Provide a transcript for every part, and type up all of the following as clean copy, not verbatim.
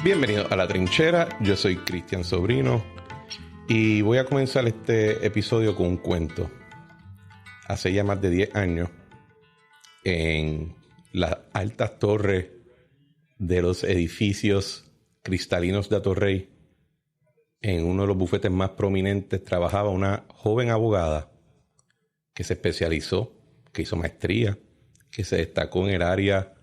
Bienvenidos a La Trinchera, yo soy Cristian Sobrino y voy a comenzar este episodio con un cuento. Hace ya más de 10 años, en las altas torres de los edificios cristalinos de Atorrey, en uno de los bufetes más prominentes, trabajaba una joven abogada que se especializó, que hizo maestría, que se destacó en el área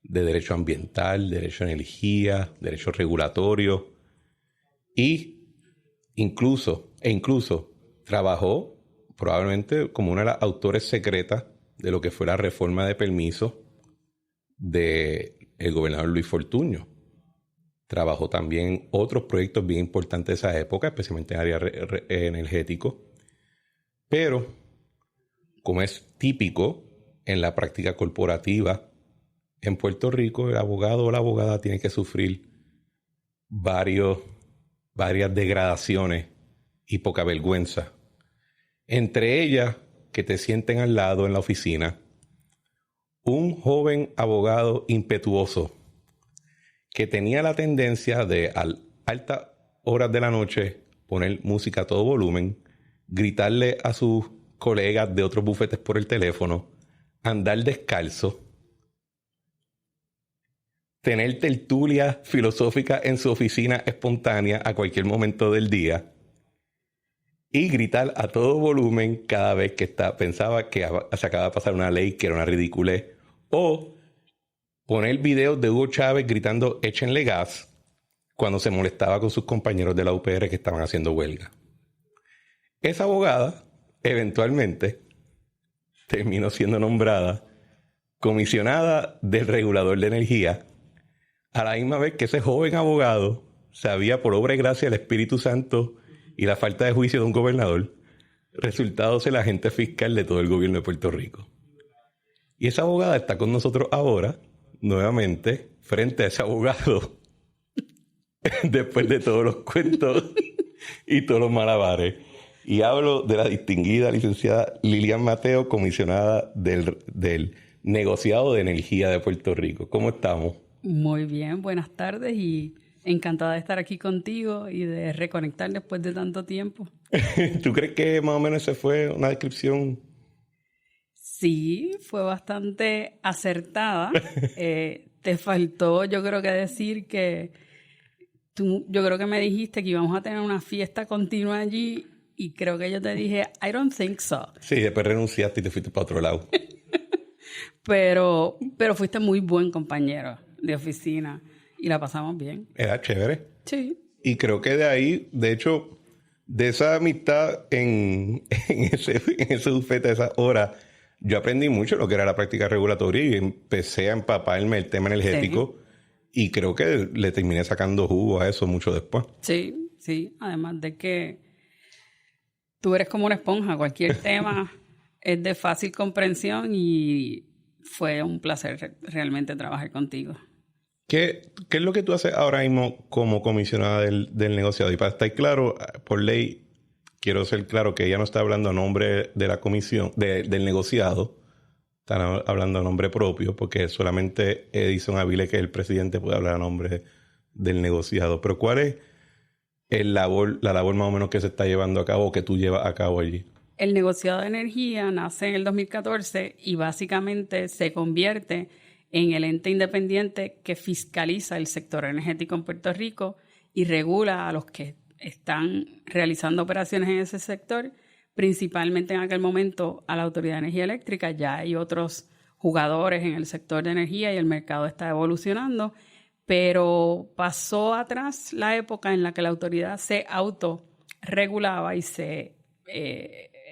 de derecho ambiental, derecho a energía, derecho regulatorio y incluso trabajó probablemente como una de las autores secretas de lo que fue la reforma de permisos del gobernador Luis Fortuño. Trabajó también en otros proyectos bien importantes de esa época, especialmente en el área energético. Pero, como es típico en la práctica corporativa, en Puerto Rico el abogado o la abogada tiene que sufrir varias degradaciones y poca vergüenza. Entre ellas, que te sienten al lado en la oficina un joven abogado impetuoso que tenía la tendencia de a altas horas de la noche poner música a todo volumen, gritarle a sus colegas de otros bufetes por el teléfono, andar descalzo, tener tertulia filosófica en su oficina espontánea a cualquier momento del día y gritar a todo volumen cada vez que pensaba que se acaba de pasar una ley que era una ridiculez, o poner videos de Hugo Chávez gritando "échenle gas" cuando se molestaba con sus compañeros de la UPR que estaban haciendo huelga. Esa abogada eventualmente terminó siendo nombrada comisionada del regulador de energía, a la misma vez que ese joven abogado sabía, por obra y gracia del Espíritu Santo y la falta de juicio de un gobernador, resultado ser el agente fiscal de todo el gobierno de Puerto Rico. Y esa abogada está con nosotros ahora, nuevamente, frente a ese abogado, después de todos los cuentos y todos los malabares. Y hablo de la distinguida licenciada Lilian Mateo, comisionada del Negociado de Energía de Puerto Rico. ¿Cómo estamos? Muy bien, buenas tardes y encantada de estar aquí contigo y de reconectar después de tanto tiempo. ¿Tú crees que más o menos esa fue una descripción? Sí, fue bastante acertada. Te faltó, yo creo que decir que yo creo que me dijiste que íbamos a tener una fiesta continua allí y creo que yo te dije, I don't think so. Sí, después renunciaste y te fuiste para otro lado. Pero fuiste muy buen compañero de oficina y la pasamos bien. Era chévere. Sí. Y creo que de ahí, de hecho, de esa amistad en ese bufete, esas horas, yo aprendí mucho lo que era la práctica regulatoria y empecé a empaparme el tema energético. Sí. Y creo que le terminé sacando jugo a eso mucho después. Sí, sí. Además de que tú eres como una esponja. Cualquier tema es de fácil comprensión y fue un placer realmente trabajar contigo. ¿Qué es lo que tú haces ahora mismo como comisionada del negociado? Y para estar claro, por ley, quiero ser claro que ella no está hablando a nombre de la comisión, del negociado. Están hablando a nombre propio, porque solamente Edison Avilés, que es el presidente, puede hablar a nombre del negociado. Pero ¿cuál es la labor más o menos que se está llevando a cabo o que tú llevas a cabo allí? El negociado de energía nace en el 2014 y básicamente se convierte en el ente independiente que fiscaliza el sector energético en Puerto Rico y regula a los que están realizando operaciones en ese sector, principalmente en aquel momento a la Autoridad de Energía Eléctrica. Ya hay otros jugadores en el sector de energía y el mercado está evolucionando, pero pasó atrás la época en la que la autoridad se autorregulaba y se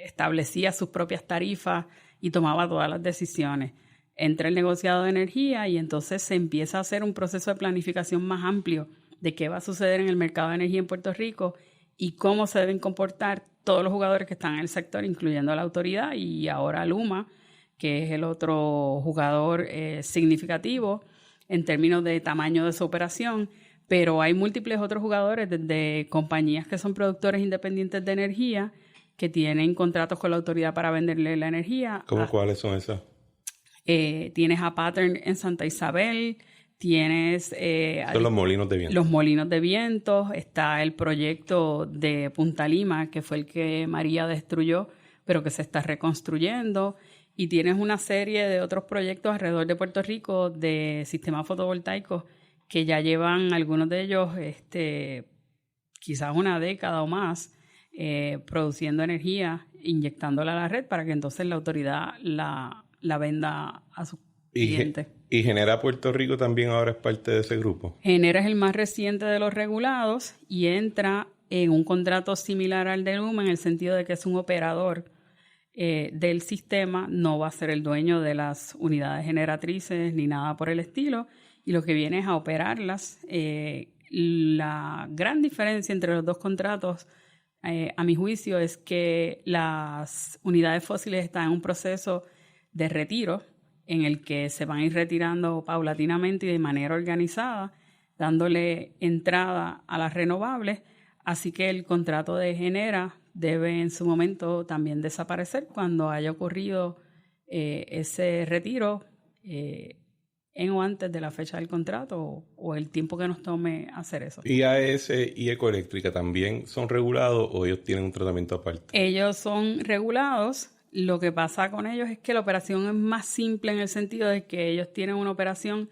establecía sus propias tarifas y tomaba todas las decisiones. Entra el negociado de energía y entonces se empieza a hacer un proceso de planificación más amplio de qué va a suceder en el mercado de energía en Puerto Rico y cómo se deben comportar todos los jugadores que están en el sector, incluyendo la autoridad y ahora Luma, que es el otro jugador significativo en términos de tamaño de su operación, pero hay múltiples otros jugadores, desde compañías que son productores independientes de energía, que tienen contratos con la autoridad para venderle la energía. ¿Cuáles son esas? Tienes a Pattern en Santa Isabel, tienes... son los molinos de viento. Los molinos de viento, está el proyecto de Punta Lima, que fue el que María destruyó, pero que se está reconstruyendo. Y tienes una serie de otros proyectos alrededor de Puerto Rico de sistemas fotovoltaicos que ya llevan algunos de ellos quizás una década o más produciendo energía, inyectándola a la red para que entonces la autoridad la venda a sus clientes. ¿Y Genera Puerto Rico también ahora es parte de ese grupo? Genera es el más reciente de los regulados y entra en un contrato similar al de Luma en el sentido de que es un operador del sistema, no va a ser el dueño de las unidades generatrices ni nada por el estilo, y lo que viene es a operarlas. La gran diferencia entre los dos contratos, a mi juicio, es que las unidades fósiles están en un proceso de retiro en el que se van a ir retirando paulatinamente y de manera organizada, dándole entrada a las renovables, así que el contrato de Genera debe en su momento también desaparecer cuando haya ocurrido ese retiro en o antes de la fecha del contrato o el tiempo que nos tome hacer eso. ¿Y AES y Ecoeléctrica también son regulados o ellos tienen un tratamiento aparte? Ellos son regulados. Lo que pasa con ellos es que la operación es más simple en el sentido de que ellos tienen una operación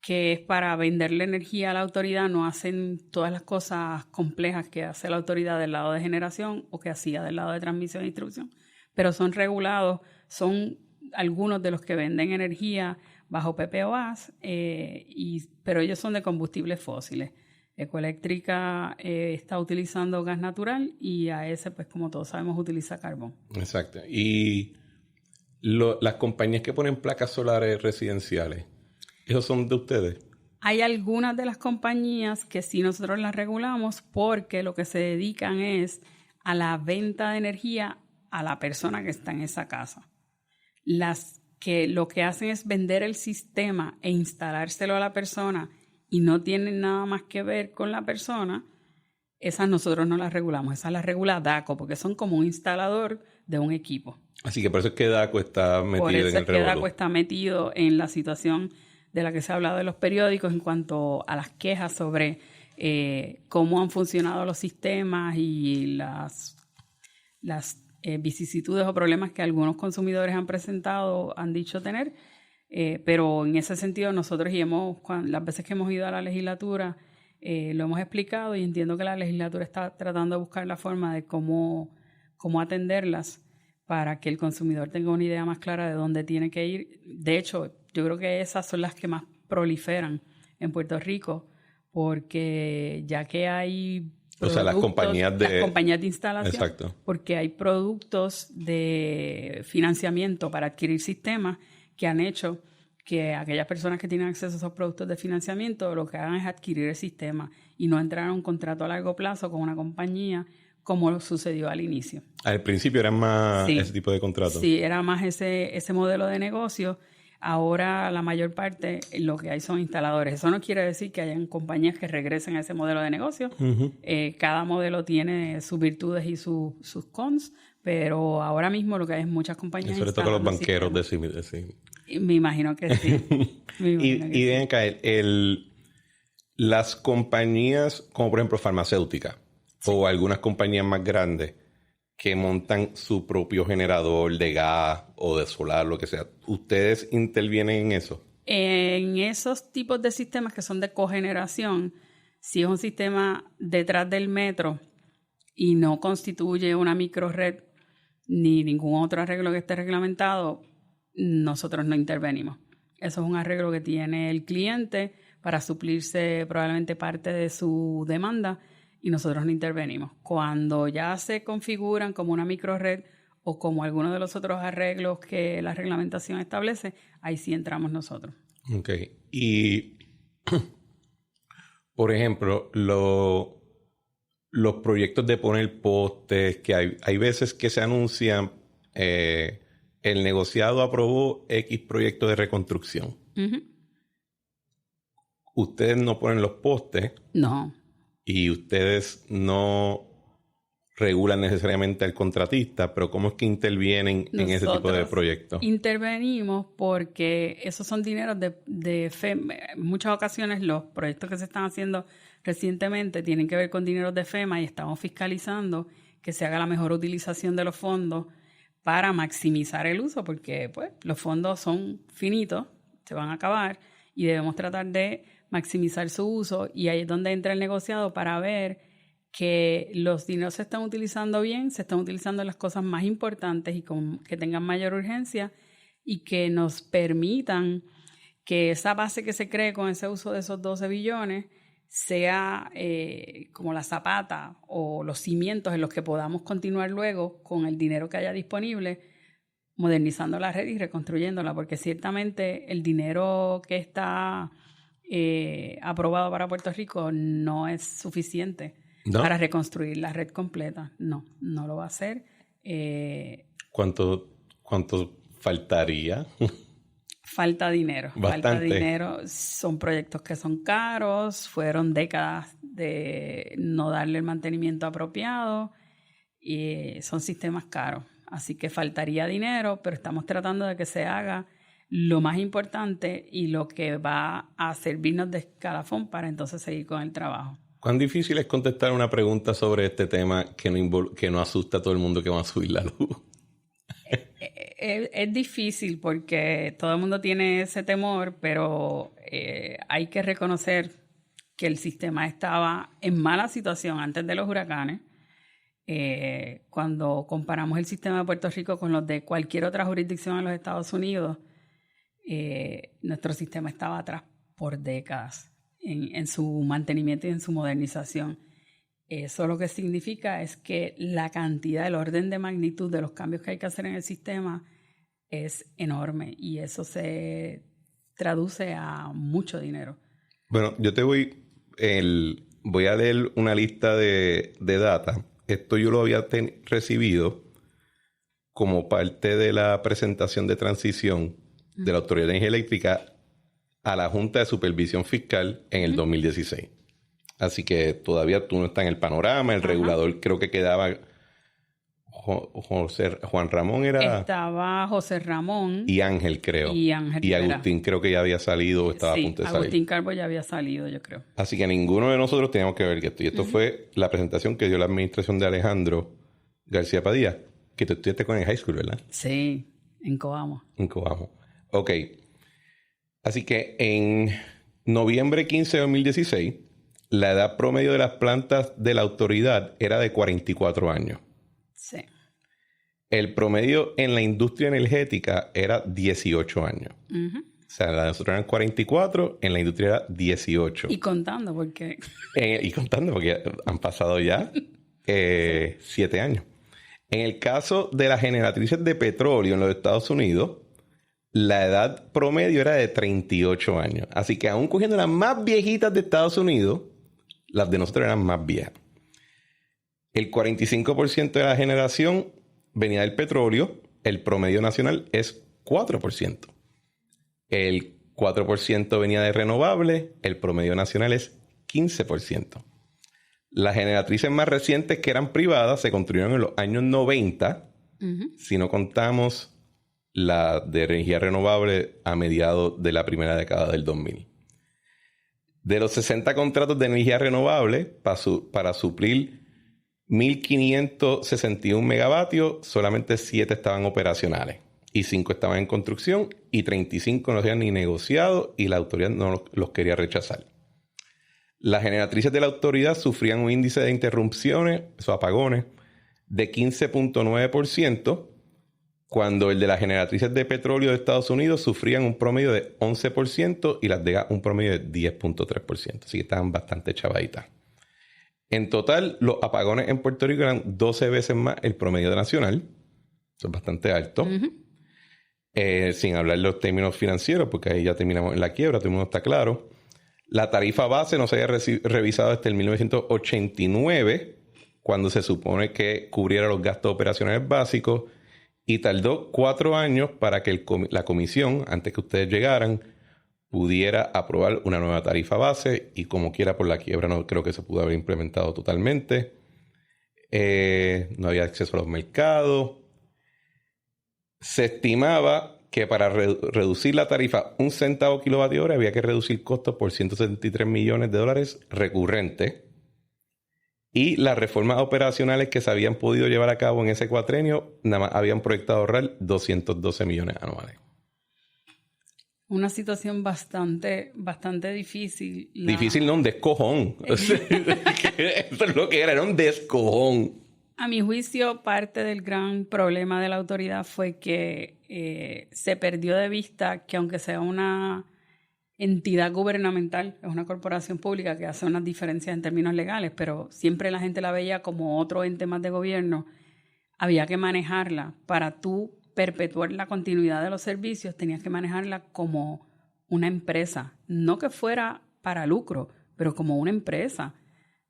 que es para venderle energía a la autoridad, no hacen todas las cosas complejas que hace la autoridad del lado de generación o que hacía del lado de transmisión e distribución, pero son regulados, son algunos de los que venden energía bajo PPOAs, pero ellos son de combustibles fósiles. Ecoeléctrica está utilizando gas natural y AES, pues como todos sabemos, utiliza carbón. Exacto. Y las compañías que ponen placas solares residenciales, ¿esos son de ustedes? Hay algunas de las compañías que sí nosotros las regulamos porque lo que se dedican es a la venta de energía a la persona que está en esa casa. Las que lo que hacen es vender el sistema e instalárselo a la persona y no tienen nada más que ver con la persona, esas nosotros no las regulamos. Esas las regula DACO porque son como un instalador de un equipo. Así que por eso es que DACO está metido en el revolú. Por eso es que DACO está metido en la situación de la que se ha hablado en los periódicos en cuanto a las quejas sobre cómo han funcionado los sistemas y las vicisitudes o problemas que algunos consumidores han presentado, han dicho tener. Pero en ese sentido nosotros las veces que hemos ido a la legislatura lo hemos explicado y entiendo que la legislatura está tratando de buscar la forma de cómo atenderlas para que el consumidor tenga una idea más clara de dónde tiene que ir. De hecho, yo creo que esas son las que más proliferan en Puerto Rico porque ya que hay las compañías de instalación, exacto, porque hay productos de financiamiento para adquirir sistemas que han hecho que aquellas personas que tienen acceso a esos productos de financiamiento lo que hagan es adquirir el sistema y no entrar a un contrato a largo plazo con una compañía como sucedió al inicio. Al principio era más ese tipo de contrato. Sí, era más ese modelo de negocio. Ahora la mayor parte lo que hay son instaladores. Eso no quiere decir que hayan compañías que regresen a ese modelo de negocio. Uh-huh. Cada modelo tiene sus virtudes y sus cons, pero ahora mismo lo que hay es muchas compañías. Y sobre todo con los banqueros sí. Me imagino que sí. Y ven acá, las compañías, como por ejemplo farmacéuticas, sí, o algunas compañías más grandes que montan su propio generador de gas o de solar, lo que sea, ¿ustedes intervienen en eso? En esos tipos de sistemas que son de cogeneración, si es un sistema detrás del metro y no constituye una microred ni ningún otro arreglo que esté reglamentado, nosotros no intervenimos. Eso es un arreglo que tiene el cliente para suplirse probablemente parte de su demanda y nosotros no intervenimos. Cuando ya se configuran como una microred o como alguno de los otros arreglos que la reglamentación establece, ahí sí entramos nosotros. Ok. Y, por ejemplo, los proyectos de poner postes, que hay veces que se anuncian, el negociado aprobó X proyecto de reconstrucción. Uh-huh. Ustedes no ponen los postes. No. Y ustedes no regulan necesariamente al contratista, pero ¿cómo es que intervienen en ese tipo de proyectos? Intervenimos porque esos son dineros de FEMA. En muchas ocasiones los proyectos que se están haciendo recientemente tienen que ver con dineros de FEMA y estamos fiscalizando que se haga la mejor utilización de los fondos para maximizar el uso, porque pues los fondos son finitos, se van a acabar y debemos tratar de maximizar su uso, y ahí es donde entra el negociado para ver que los dineros se están utilizando bien, se están utilizando en las cosas más importantes y que tengan mayor urgencia y que nos permitan que esa base que se cree con ese uso de esos 12 billones sea como la zapata o los cimientos en los que podamos continuar luego con el dinero que haya disponible, modernizando la red y reconstruyéndola, porque ciertamente el dinero que está aprobado para Puerto Rico no es suficiente para reconstruir la red completa. No lo va a hacer. ¿Cuánto faltaría? Falta dinero. Bastante. Falta dinero. Son proyectos que son caros, fueron décadas de no darle el mantenimiento apropiado y son sistemas caros. Así que faltaría dinero, pero estamos tratando de que se haga lo más importante y lo que va a servirnos de escalafón para entonces seguir con el trabajo. ¿Cuán difícil es contestar una pregunta sobre este tema que no asusta a todo el mundo que va a subir la luz? Es difícil porque todo el mundo tiene ese temor, pero hay que reconocer que el sistema estaba en mala situación antes de los huracanes. Cuando comparamos el sistema de Puerto Rico con los de cualquier otra jurisdicción en los Estados Unidos, nuestro sistema estaba atrás por décadas en su mantenimiento y en su modernización. Eso lo que significa es que la cantidad, el orden de magnitud de los cambios que hay que hacer en el sistema es enorme y eso se traduce a mucho dinero. Bueno, yo te voy a leer una lista de data. Esto yo lo había recibido como parte de la presentación de transición de la Autoridad de Energía Eléctrica a la Junta de Supervisión Fiscal en el 2016. Así que todavía tú no estás en el panorama. El regulador creo que quedaba... Juan Ramón era... Estaba José Ramón. Y Ángel, creo. Y Ángel. Y Agustín creo que ya había salido o estaba a punto de salir. Agustín Calvo ya había salido, yo creo. Así que ninguno de nosotros teníamos que ver que esto. Y esto fue la presentación que dio la administración de Alejandro García Padilla, que tú estudiaste con el high school, ¿verdad? Sí, en Coamo. En Coamo. Ok. Así que en noviembre 15 de 2016, la edad promedio de las plantas de la autoridad era de 44 años. Sí. El promedio en la industria energética era 18 años. O sea, la de nosotros eran 44, en la industria era 18. Y contando, porque... porque han pasado ya 7 años. En el caso de las generatrices de petróleo en los Estados Unidos, la edad promedio era de 38 años. Así que aún cogiendo las más viejitas de Estados Unidos, las de nosotros eran más viejas. El 45% de la generación venía del petróleo. El promedio nacional es 4%. El 4% venía de renovables. El promedio nacional es 15%. Las generatrices más recientes que eran privadas se construyeron en los años 90. Si no contamos la de energía renovable a mediados de la primera década del 2000. De los 60 contratos de energía renovable para suplir 1.561 megavatios, solamente 7 estaban operacionales y 5 estaban en construcción y 35 no se habían ni negociado y la autoridad no los quería rechazar. Las generatrices de la autoridad sufrían un índice de interrupciones, esos apagones, de 15.9%, cuando el de las generatrices de petróleo de Estados Unidos sufrían un promedio de 11% y las de gas un promedio de 10.3%. Así que estaban bastante chavaditas. En total, los apagones en Puerto Rico eran 12 veces más el promedio nacional. Eso es bastante alto. Sin hablar de los términos financieros, porque ahí ya terminamos en la quiebra, todo el mundo está claro. La tarifa base no se había revisado hasta el 1989 cuando se supone que cubriera los gastos operacionales básicos, y tardó 4 años para que la comisión, antes que ustedes llegaran, pudiera aprobar una nueva tarifa base, y como quiera por la quiebra no creo que se pudo haber implementado totalmente. No había acceso a los mercados. Se estimaba que para reducir la tarifa 1 centavo kilovatio hora había que reducir costos por $173 millones recurrentes. Y las reformas operacionales que se habían podido llevar a cabo en ese cuatrenio nada más habían proyectado ahorrar $212 millones anuales. Una situación bastante difícil. Difícil, no, un descojón. Eso es lo que era un descojón. A mi juicio, parte del gran problema de la autoridad fue que se perdió de vista que aunque sea una entidad gubernamental, es una corporación pública que hace unas diferencias en términos legales, pero siempre la gente la veía como otro ente más de gobierno, había que manejarla para tú perpetuar la continuidad de los servicios, tenías que manejarla como una empresa, no que fuera para lucro, pero como una empresa.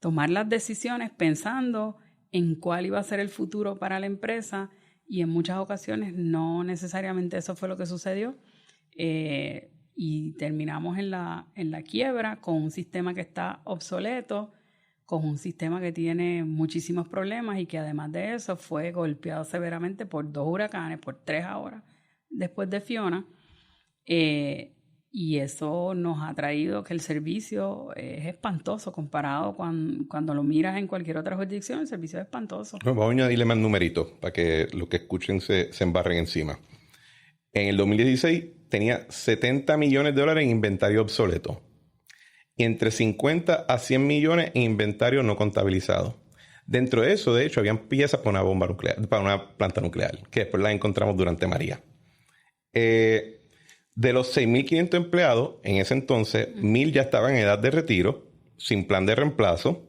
Tomar las decisiones pensando en cuál iba a ser el futuro para la empresa, y en muchas ocasiones no necesariamente eso fue lo que sucedió. Y terminamos en la quiebra con un sistema que está obsoleto, con un sistema que tiene muchísimos problemas y que además de eso fue golpeado severamente por 2 huracanes, por 3 ahora, después de Fiona. Y eso nos ha traído que el servicio es espantoso comparado cuando lo miras en cualquier otra jurisdicción, el servicio es espantoso. Bueno, vamos a añadirle más numeritos para que los que escuchen se embarren encima. En el 2016 tenía $70 millones en inventario obsoleto y entre 50 a 100 millones en inventario no contabilizado. Dentro de eso, de hecho, habían piezas para una bomba nuclear, para una planta nuclear, que después las encontramos durante María. De los 6.500 empleados, en ese entonces, 1.000 ya estaban en edad de retiro, sin plan de reemplazo.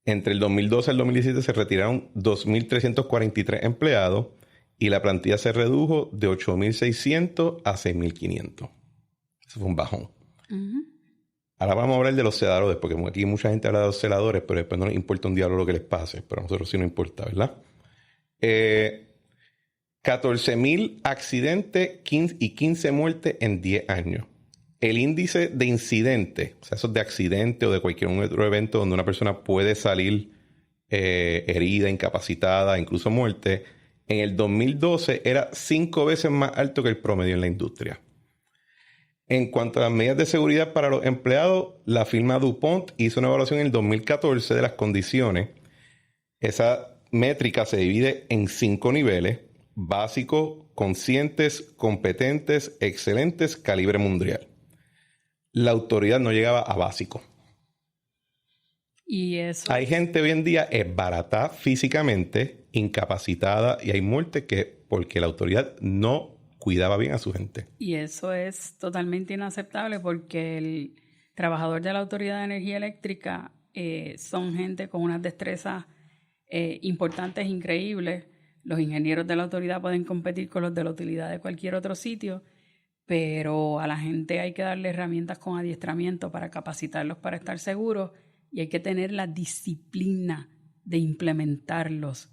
Entre el 2012 y el 2017 se retiraron 2.343 empleados y la plantilla se redujo de 8.600 a 6.500. Eso fue un bajón. Uh-huh. Ahora vamos a hablar de los celadores, porque aquí mucha gente habla de los celadores, pero después no les importa un diablo lo que les pase. Pero a nosotros sí nos importa, ¿verdad? 14.000 accidentes y 15 muertes en 10 años. El índice de incidentes, o sea, esos de accidente o de cualquier otro evento donde una persona puede salir herida, incapacitada, incluso muerte, en el 2012 era 5 veces más alto que el promedio en la industria. En cuanto a las medidas de seguridad para los empleados, la firma DuPont hizo una evaluación en el 2014 de las condiciones. Esa métrica se divide en 5 niveles: básico, conscientes, competentes, excelentes, calibre mundial. La autoridad no llegaba a básico. Y eso... Hay gente hoy en día esbaratada físicamente, incapacitada, y hay muertes que porque la autoridad no cuidaba bien a su gente. Y eso es totalmente inaceptable porque el trabajador de la Autoridad de Energía Eléctrica son gente con unas destrezas importantes, increíbles. Los ingenieros de la autoridad pueden competir con los de la utilidad de cualquier otro sitio, pero a la gente hay que darle herramientas con adiestramiento para capacitarlos para estar seguros y hay que tener la disciplina de implementarlos.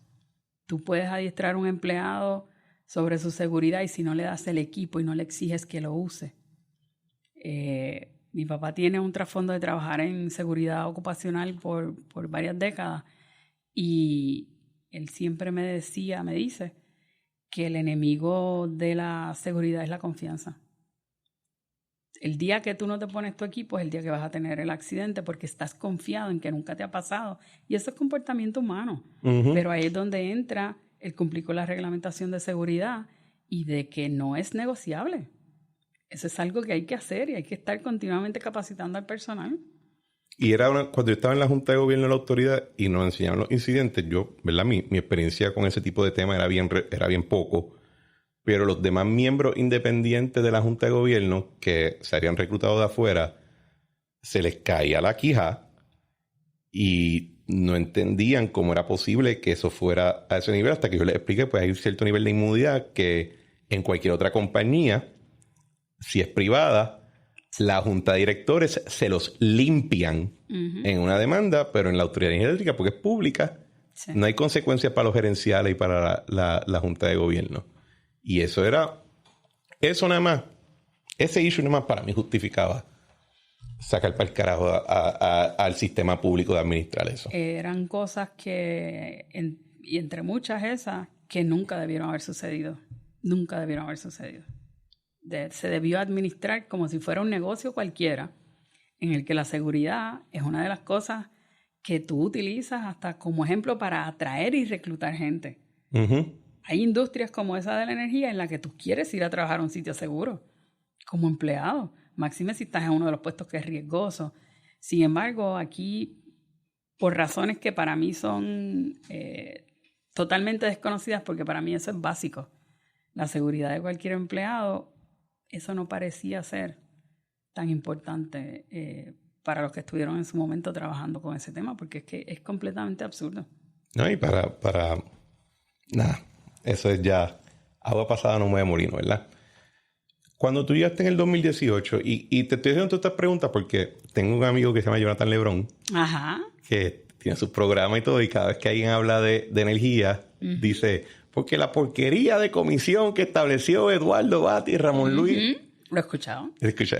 Tú puedes adiestrar a un empleado sobre su seguridad y si no le das el equipo y no le exiges que lo use. Mi papá tiene un trasfondo de trabajar en seguridad ocupacional por varias décadas y él siempre me dice que el enemigo de la seguridad es la confianza. El día que tú no te pones tu equipo es el día que vas a tener el accidente porque estás confiado en que nunca te ha pasado. Y eso es comportamiento humano. Uh-huh. Pero ahí es donde entra el cumplir con la reglamentación de seguridad y de que no es negociable. Eso es algo que hay que hacer y hay que estar continuamente capacitando al personal. Y era cuando yo estaba en la Junta de Gobierno de la Autoridad y nos enseñaban los incidentes, yo, ¿verdad? Mi experiencia con ese tipo de temas era bien poco. Pero los demás miembros independientes de la Junta de Gobierno que se habían reclutado de afuera, se les caía la quija y no entendían cómo era posible que eso fuera a ese nivel, hasta que yo les expliqué, pues hay un cierto nivel de inmunidad que en cualquier otra compañía, si es privada, la junta de directores se los limpian uh-huh. en una demanda, pero en la Autoridad Eléctrica, porque es pública, Sí. No hay consecuencias para los gerenciales y para la Junta de Gobierno. Y eso nada más, ese issue nada más para mí justificaba sacar para el carajo al sistema público de administrar eso. Eran cosas que, y entre muchas esas, que nunca debieron haber sucedido. Nunca debieron haber sucedido. Se debió administrar como si fuera un negocio cualquiera, en el que la seguridad es una de las cosas que tú utilizas hasta como ejemplo para atraer y reclutar gente. Uh-huh. Hay industrias como esa de la energía en la que tú quieres ir a trabajar a un sitio seguro como empleado, máxime si estás en uno de los puestos que es riesgoso. Sin embargo, aquí, por razones que para mí son totalmente desconocidas, porque para mí eso es básico, la seguridad de cualquier empleado, eso no parecía ser tan importante para los que estuvieron en su momento trabajando con ese tema, porque es que es completamente absurdo. No, y para nada, eso es ya agua pasada no mueve molino, ¿verdad? Cuando tú llegaste en el 2018, y te estoy haciendo todas estas preguntas porque tengo un amigo que se llama Jonathan Lebrón, ajá, que tiene su programa y todo, y cada vez que alguien habla de energía, uh-huh, dice, porque la porquería de comisión que estableció Eduardo Bati y Ramón uh-huh. Luis... Lo he escuchado. ¿Lo escuché?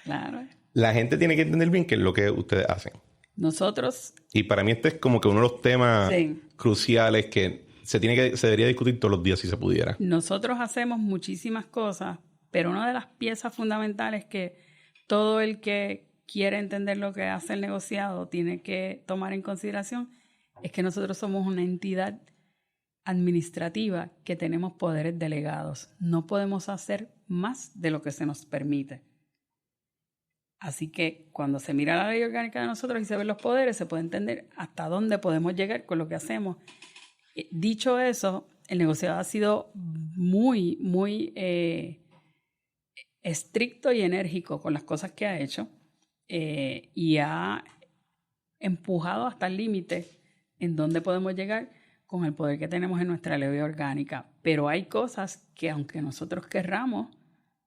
Claro. La gente tiene que entender bien qué es lo que ustedes hacen. Nosotros... Y para mí este es como que uno de los temas cruciales que se debería discutir todos los días si se pudiera. Nosotros hacemos muchísimas cosas, pero una de las piezas fundamentales que todo el que quiere entender lo que hace el negociado tiene que tomar en consideración es que nosotros somos una entidad administrativa que tenemos poderes delegados. No podemos hacer más de lo que se nos permite. Así que cuando se mira la ley orgánica de nosotros y se ven los poderes, se puede entender hasta dónde podemos llegar con lo que hacemos. Dicho eso, el negociado ha sido muy, muy estricto y enérgico con las cosas que ha hecho y ha empujado hasta el límite en dónde podemos llegar con el poder que tenemos en nuestra ley orgánica. Pero hay cosas que, aunque nosotros querramos,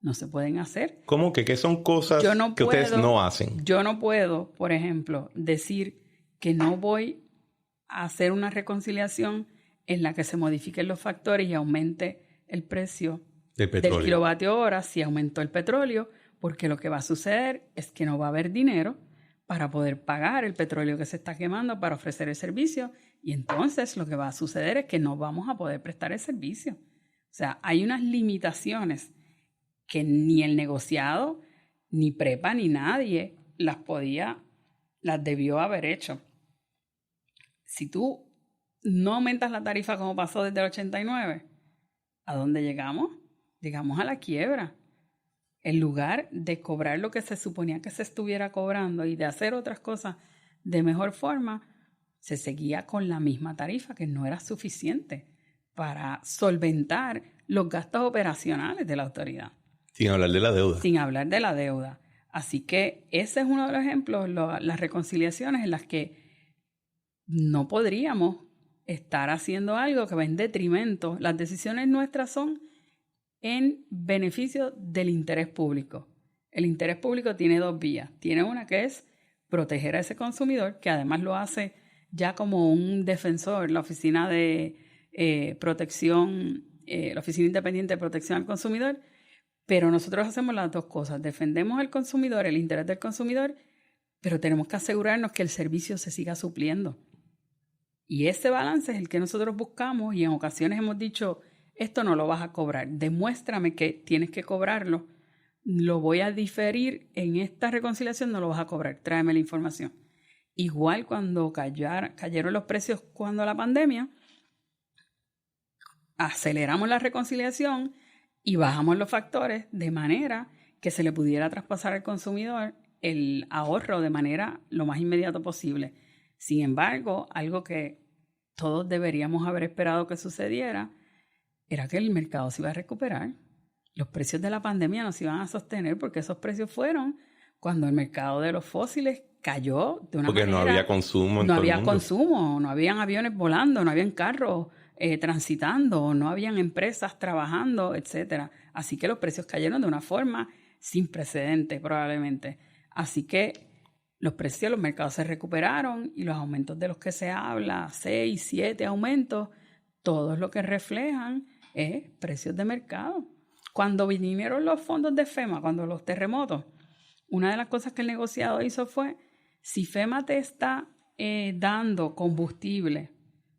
no se pueden hacer. ¿Cómo que qué son cosas que ustedes no hacen? Yo no puedo, por ejemplo, decir que no voy a hacer una reconciliación en la que se modifiquen los factores y aumente el precio del kilovatio hora si aumentó el petróleo, porque lo que va a suceder es que no va a haber dinero para poder pagar el petróleo que se está quemando para ofrecer el servicio, y entonces lo que va a suceder es que no vamos a poder prestar el servicio. O sea, hay unas limitaciones que ni el negociado, ni Prepa, ni nadie las debió haber hecho. Si tú no aumentas la tarifa como pasó desde el 89, ¿a dónde llegamos? Llegamos a la quiebra. En lugar de cobrar lo que se suponía que se estuviera cobrando y de hacer otras cosas de mejor forma, se seguía con la misma tarifa que no era suficiente para solventar los gastos operacionales de la autoridad. Sin hablar de la deuda. Sin hablar de la deuda. Así que ese es uno de los ejemplos, las reconciliaciones en las que no podríamos estar haciendo algo que va en detrimento. Las decisiones nuestras son en beneficio del interés público. El interés público tiene dos vías. Tiene una que es proteger a ese consumidor, que además lo hace ya como un defensor, la Oficina de Protección, la Oficina Independiente de Protección al Consumidor, pero nosotros hacemos las dos cosas. Defendemos al consumidor, el interés del consumidor, pero tenemos que asegurarnos que el servicio se siga supliendo. Y ese balance es el que nosotros buscamos y en ocasiones hemos dicho, esto no lo vas a cobrar, demuéstrame que tienes que cobrarlo, lo voy a diferir, en esta reconciliación no lo vas a cobrar, tráeme la información. Igual cuando cayeron los precios cuando la pandemia, aceleramos la reconciliación y bajamos los factores de manera que se le pudiera traspasar al consumidor el ahorro de manera lo más inmediato posible. Sin embargo, algo que todos deberíamos haber esperado que sucediera era que el mercado se iba a recuperar. Los precios de la pandemia no se iban a sostener porque esos precios fueron cuando el mercado de los fósiles cayó de una manera... Porque no había consumo en todo el mundo. No había consumo, no habían aviones volando, no habían carros transitando, no habían empresas trabajando, etc. Así que los precios cayeron de una forma sin precedente probablemente. Así que los precios de los mercados se recuperaron y los aumentos de los que se habla, 6, 7 aumentos, todos lo que reflejan es precios de mercado. Cuando vinieron los fondos de FEMA, cuando los terremotos, una de las cosas que el negociado hizo fue, si FEMA te está dando combustible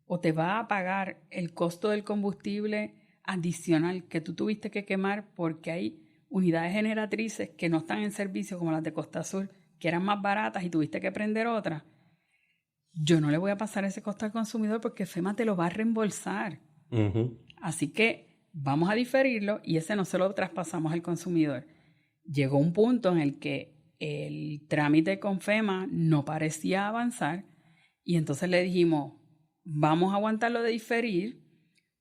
o te va a pagar el costo del combustible adicional que tú tuviste que quemar porque hay unidades generatrices que no están en servicio como las de Costa Sur, que eran más baratas y tuviste que prender otras, yo no le voy a pasar ese costo al consumidor porque FEMA te lo va a reembolsar. Uh-huh. Así que vamos a diferirlo y ese no se lo traspasamos al consumidor. Llegó un punto en el que el trámite con FEMA no parecía avanzar y entonces le dijimos, vamos a aguantarlo de diferir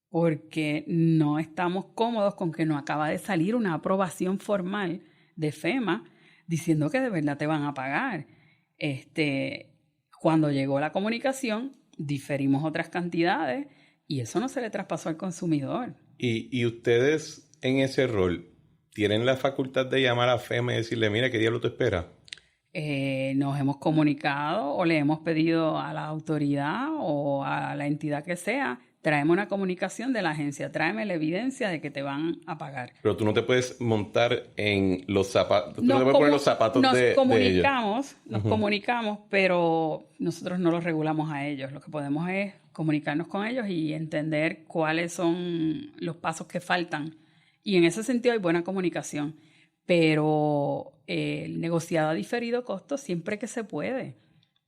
porque no estamos cómodos con que no acaba de salir una aprobación formal de FEMA diciendo que de verdad te van a pagar. Cuando llegó la comunicación, diferimos otras cantidades y eso no se le traspasó al consumidor. ¿Y ustedes en ese rol tienen la facultad de llamar a FEMA y decirle, mira, ¿qué diablo te espera? Nos hemos comunicado o le hemos pedido a la autoridad o a la entidad que sea, tráeme una comunicación de la agencia, tráeme la evidencia de que te van a pagar. Pero tú no te puedes montar en los zapatos, tú no te puedes poner los zapatos de ellos. Nos comunicamos, pero nosotros no los regulamos a ellos. Lo que podemos es comunicarnos con ellos y entender cuáles son los pasos que faltan. Y en ese sentido hay buena comunicación. Pero el negociado ha diferido costos siempre que se puede.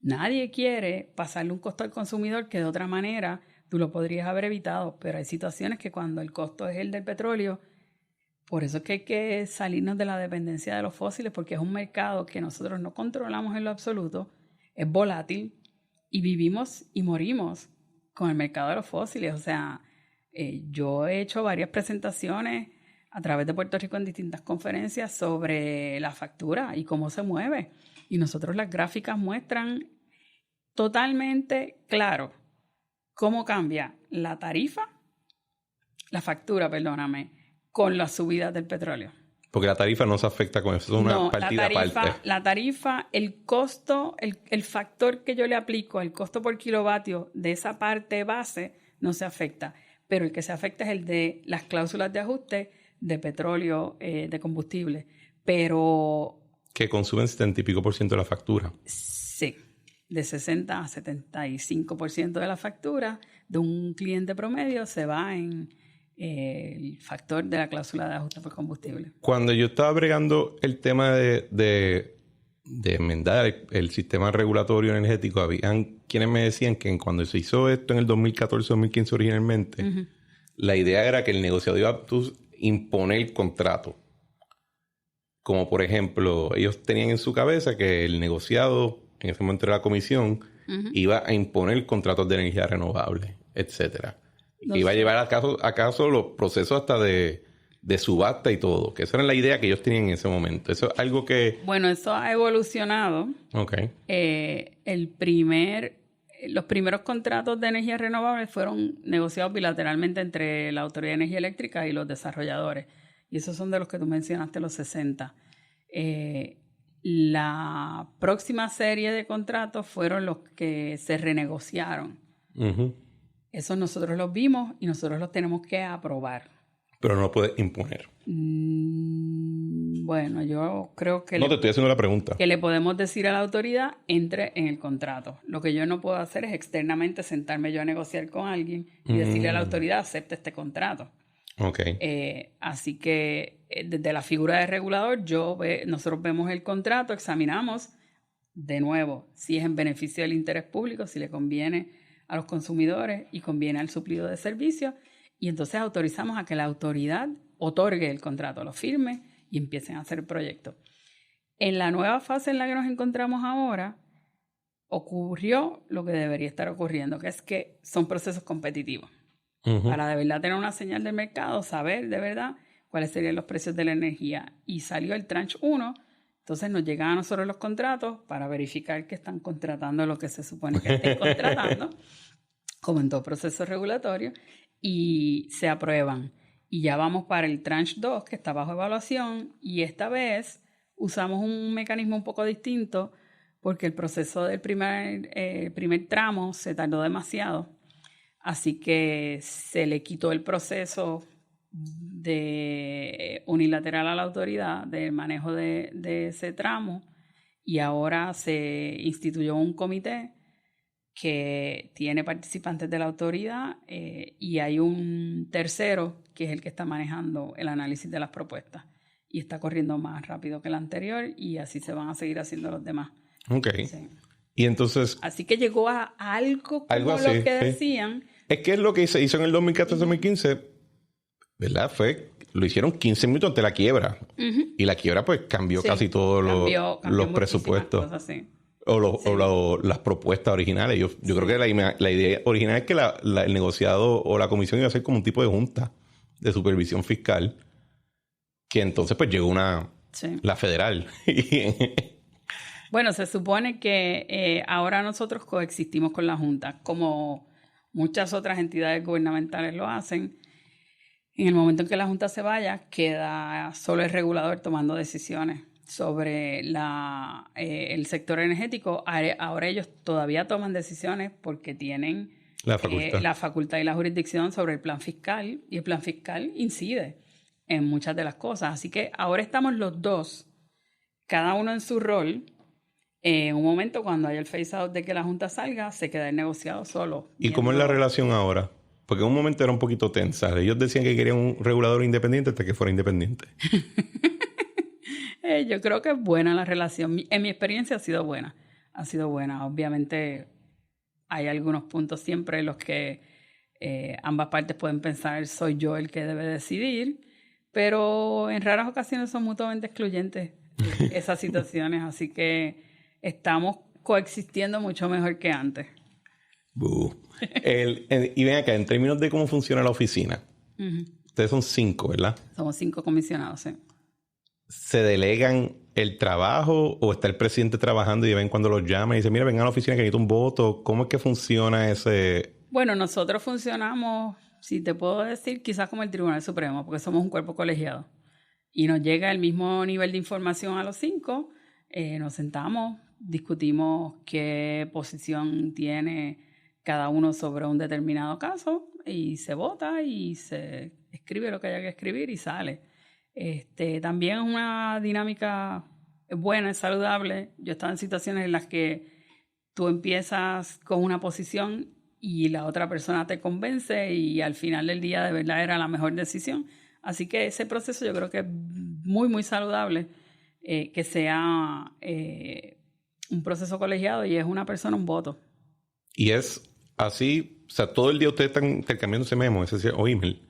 Nadie quiere pasarle un costo al consumidor que de otra manera tú lo podrías haber evitado, pero hay situaciones que cuando el costo es el del petróleo, por eso es que hay que salirnos de la dependencia de los fósiles, porque es un mercado que nosotros no controlamos en lo absoluto, es volátil y vivimos y morimos con el mercado de los fósiles. O sea, yo he hecho varias presentaciones a través de Puerto Rico en distintas conferencias sobre la factura y cómo se mueve. Y nosotros las gráficas muestran totalmente claro cómo cambia la factura, con las subidas del petróleo. Porque la tarifa no se afecta con eso, es una partida aparte. La tarifa, el costo, el factor que yo le aplico, el costo por kilovatio de esa parte base no se afecta. Pero el que se afecta es el de las cláusulas de ajuste de petróleo, de combustible. Pero... que consumen 70 y pico % de la factura. Sí. De 60 a 75% de la factura de un cliente promedio se va en el factor de la cláusula de ajuste por combustible. Cuando yo estaba bregando el tema de enmendar el sistema regulatorio energético, habían quienes me decían que cuando se hizo esto en el 2014-2015 originalmente, uh-huh, la idea era que el negociado iba a imponer el contrato. Como por ejemplo, ellos tenían en su cabeza que el negociado, en ese momento era la comisión, uh-huh, iba a imponer contratos de energía renovable, etcétera. Iba a llevar a caso los procesos hasta de subasta y todo. Que esa era la idea que ellos tenían en ese momento. Eso es algo que... Bueno, eso ha evolucionado. Okay. Los primeros contratos de energía renovable fueron negociados bilateralmente entre la Autoridad de Energía Eléctrica y los desarrolladores. Y esos son de los que tú mencionaste, los 60. La próxima serie de contratos fueron los que se renegociaron. Uh-huh. Esos nosotros los vimos y nosotros los tenemos que aprobar. Pero no lo puedes imponer. Bueno, yo creo que... No, te estoy haciendo la pregunta. Que le podemos decir a la autoridad, entre en el contrato. Lo que yo no puedo hacer es externamente sentarme yo a negociar con alguien y decirle a la autoridad, acepte este contrato. Okay. Así que desde la figura de regulador, nosotros vemos el contrato, examinamos de nuevo si es en beneficio del interés público, si le conviene a los consumidores y conviene al suplido de servicios, y entonces autorizamos a que la autoridad otorgue el contrato, lo firme y empiecen a hacer el proyecto. En la nueva fase en la que nos encontramos ahora, ocurrió lo que debería estar ocurriendo, que es que son procesos competitivos. Uh-huh. Para de verdad tener una señal del mercado, saber de verdad cuáles serían los precios de la energía. Y salió el tranche 1, entonces nos llegan a nosotros los contratos para verificar que están contratando lo que se supone que estén contratando, como en todo proceso regulatorio, y se aprueban. Y ya vamos para el tranche 2, que está bajo evaluación, y esta vez usamos un mecanismo un poco distinto, porque el proceso del primer tramo se tardó demasiado. Así que se le quitó el proceso de unilateral a la autoridad del manejo de ese tramo y ahora se instituyó un comité que tiene participantes de la autoridad y hay un tercero que es el que está manejando el análisis de las propuestas y está corriendo más rápido que el anterior y así se van a seguir haciendo los demás. Ok. Sí. Y entonces... Así que llegó a algo como así, lo que decían. Es que es lo que se hizo en el 2014-2015, ¿verdad? Lo hicieron 15 minutos ante la quiebra. Y la quiebra pues cambió casi todos los presupuestos. Cosas, sí. O las propuestas originales. Yo creo que la idea original es que el negociado o la comisión iba a ser como un tipo de junta de supervisión fiscal. Que entonces pues llegó la federal. Bueno, se supone que ahora nosotros coexistimos con la Junta, como muchas otras entidades gubernamentales lo hacen. En el momento en que la Junta se vaya, queda solo el regulador tomando decisiones sobre el sector energético. Ahora ellos todavía toman decisiones porque tienen la facultad y la jurisdicción sobre el plan fiscal, y el plan fiscal incide en muchas de las cosas. Así que ahora estamos los dos, cada uno en su rol. En un momento, cuando haya el phase-out de que la Junta salga, se queda el negociado solo. ¿Y cómo es la relación ahora? Porque en un momento era un poquito tensa. Ellos decían que querían un regulador independiente hasta que fuera independiente. Yo creo que es buena la relación. En mi experiencia ha sido buena. Ha sido buena. Obviamente hay algunos puntos siempre en los que ambas partes pueden pensar soy yo el que debe decidir, pero en raras ocasiones son mutuamente excluyentes esas situaciones. Así que estamos coexistiendo mucho mejor que antes. Y ven acá, en términos de cómo funciona la oficina, ustedes son 5, ¿verdad? Somos 5 comisionados, sí. ¿Se delegan el trabajo o está el presidente trabajando y de vez en cuando los llama y dice, mira, vengan a la oficina que necesito un voto? ¿Cómo es que funciona ese...? Bueno, nosotros funcionamos, si te puedo decir, quizás como el Tribunal Supremo, porque somos un cuerpo colegiado. Y nos llega el mismo nivel de información a los 5, nos sentamos, discutimos qué posición tiene cada uno sobre un determinado caso y se vota y se escribe lo que haya que escribir y sale. También es una dinámica buena, es saludable. Yo he estado en situaciones en las que tú empiezas con una posición y la otra persona te convence y al final del día de verdad era la mejor decisión. Así que ese proceso yo creo que es muy, muy saludable, que sea un proceso colegiado y es una persona, un voto. Y es así, o sea, todo el día ustedes están intercambiándose memos, es decir, o email.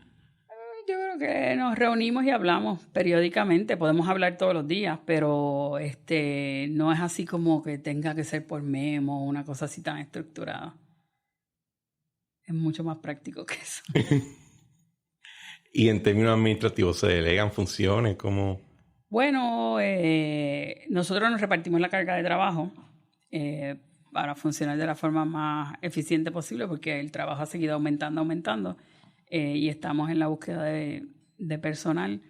Yo creo que nos reunimos y hablamos periódicamente. Podemos hablar todos los días, pero no es así como que tenga que ser por memo o una cosa así tan estructurada. Es mucho más práctico que eso. ¿Y en términos administrativos se delegan funciones? ¿Cómo? Bueno, nosotros nos repartimos la carga de trabajo para funcionar de la forma más eficiente posible porque el trabajo ha seguido aumentando y estamos en la búsqueda de personal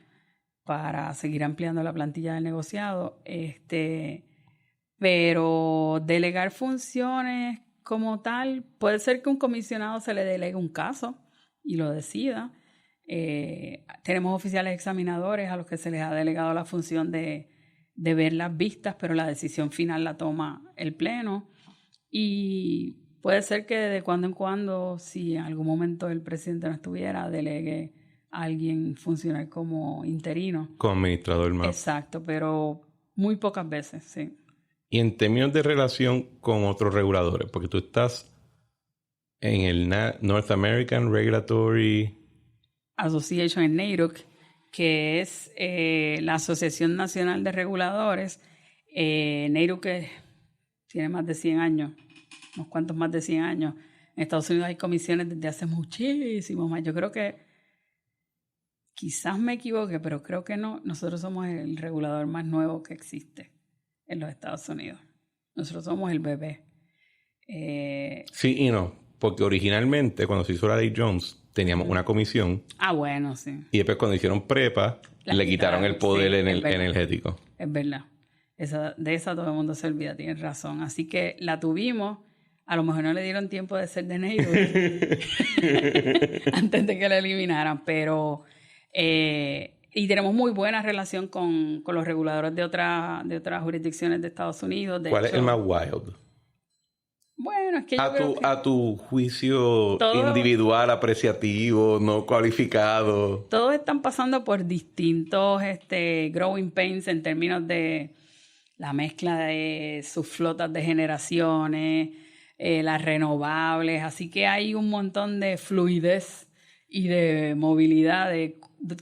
para seguir ampliando la plantilla del negociado. Pero delegar funciones como tal, puede ser que un comisionado se le delegue un caso y lo decida. Tenemos oficiales examinadores a los que se les ha delegado la función de ver las vistas, pero la decisión final la toma el pleno. Y puede ser que de cuando en cuando, si en algún momento el presidente no estuviera, delegue a alguien funcionar como interino. Como administrador más. Exacto, pero muy pocas veces, sí. Y en términos de relación con otros reguladores, porque tú estás en el North American Regulatory Association en NARUC, que es la Asociación Nacional de Reguladores. NARUC tiene más de 100 años, unos cuantos más de 100 años. En Estados Unidos hay comisiones desde hace muchísimo más. Yo creo que, quizás me equivoque, pero creo que no. Nosotros somos el regulador más nuevo que existe en los Estados Unidos. Nosotros somos el bebé. Sí y no, porque originalmente cuando se hizo la ley Jones teníamos una comisión. Ah, bueno, sí. Y después cuando hicieron prepa le quitaron el poder energético. Es verdad. De esa todo el mundo se olvida, tienes razón. Así que la tuvimos. A lo mejor no le dieron tiempo de ser de neighbor antes de que la eliminaran, pero... y tenemos muy buena relación con los reguladores de otras jurisdicciones de Estados Unidos. ¿Cuál es el más wild? Bueno, es que yo creo que a tu juicio individual, apreciativo, no cualificado. Todos están pasando por distintos growing pains en términos de la mezcla de sus flotas de generaciones, las renovables. Así que hay un montón de fluidez y de movilidad de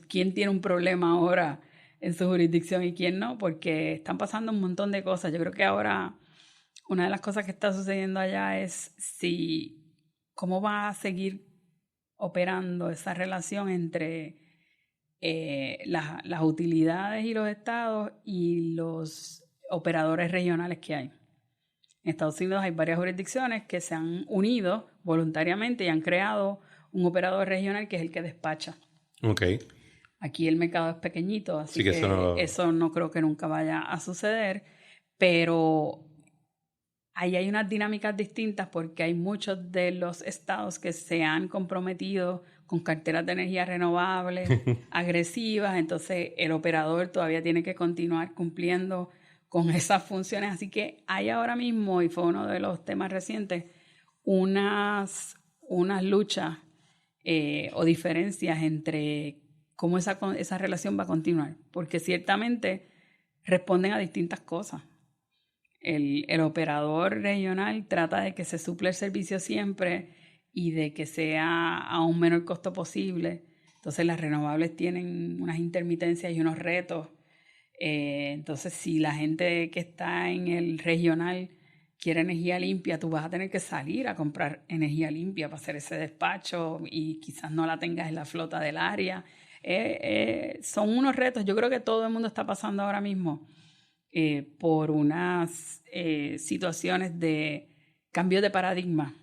quién tiene un problema ahora en su jurisdicción y quién no, porque están pasando un montón de cosas. Yo creo que ahora una de las cosas que está sucediendo allá es cómo va a seguir operando esa relación entre las utilidades y los estados y los operadores regionales que hay. En Estados Unidos hay varias jurisdicciones que se han unido voluntariamente y han creado un operador regional que es el que despacha. Okay. Aquí el mercado es pequeñito, así que eso no creo que nunca vaya a suceder, pero ahí hay unas dinámicas distintas porque hay muchos de los estados que se han comprometido con carteras de energía renovable agresivas, entonces el operador todavía tiene que continuar cumpliendo con esas funciones. Así que hay ahora mismo, y fue uno de los temas recientes, unas luchas o diferencias entre cómo esa relación va a continuar, porque ciertamente responden a distintas cosas. El operador regional trata de que se suple el servicio siempre y de que sea a un menor costo posible. Entonces las renovables tienen unas intermitencias y unos retos. Entonces si la gente que está en el regional quiere energía limpia, tú vas a tener que salir a comprar energía limpia para hacer ese despacho y quizás no la tengas en la flota del área. Son unos retos. Yo creo que todo el mundo está pasando ahora mismo por unas situaciones de cambio de paradigma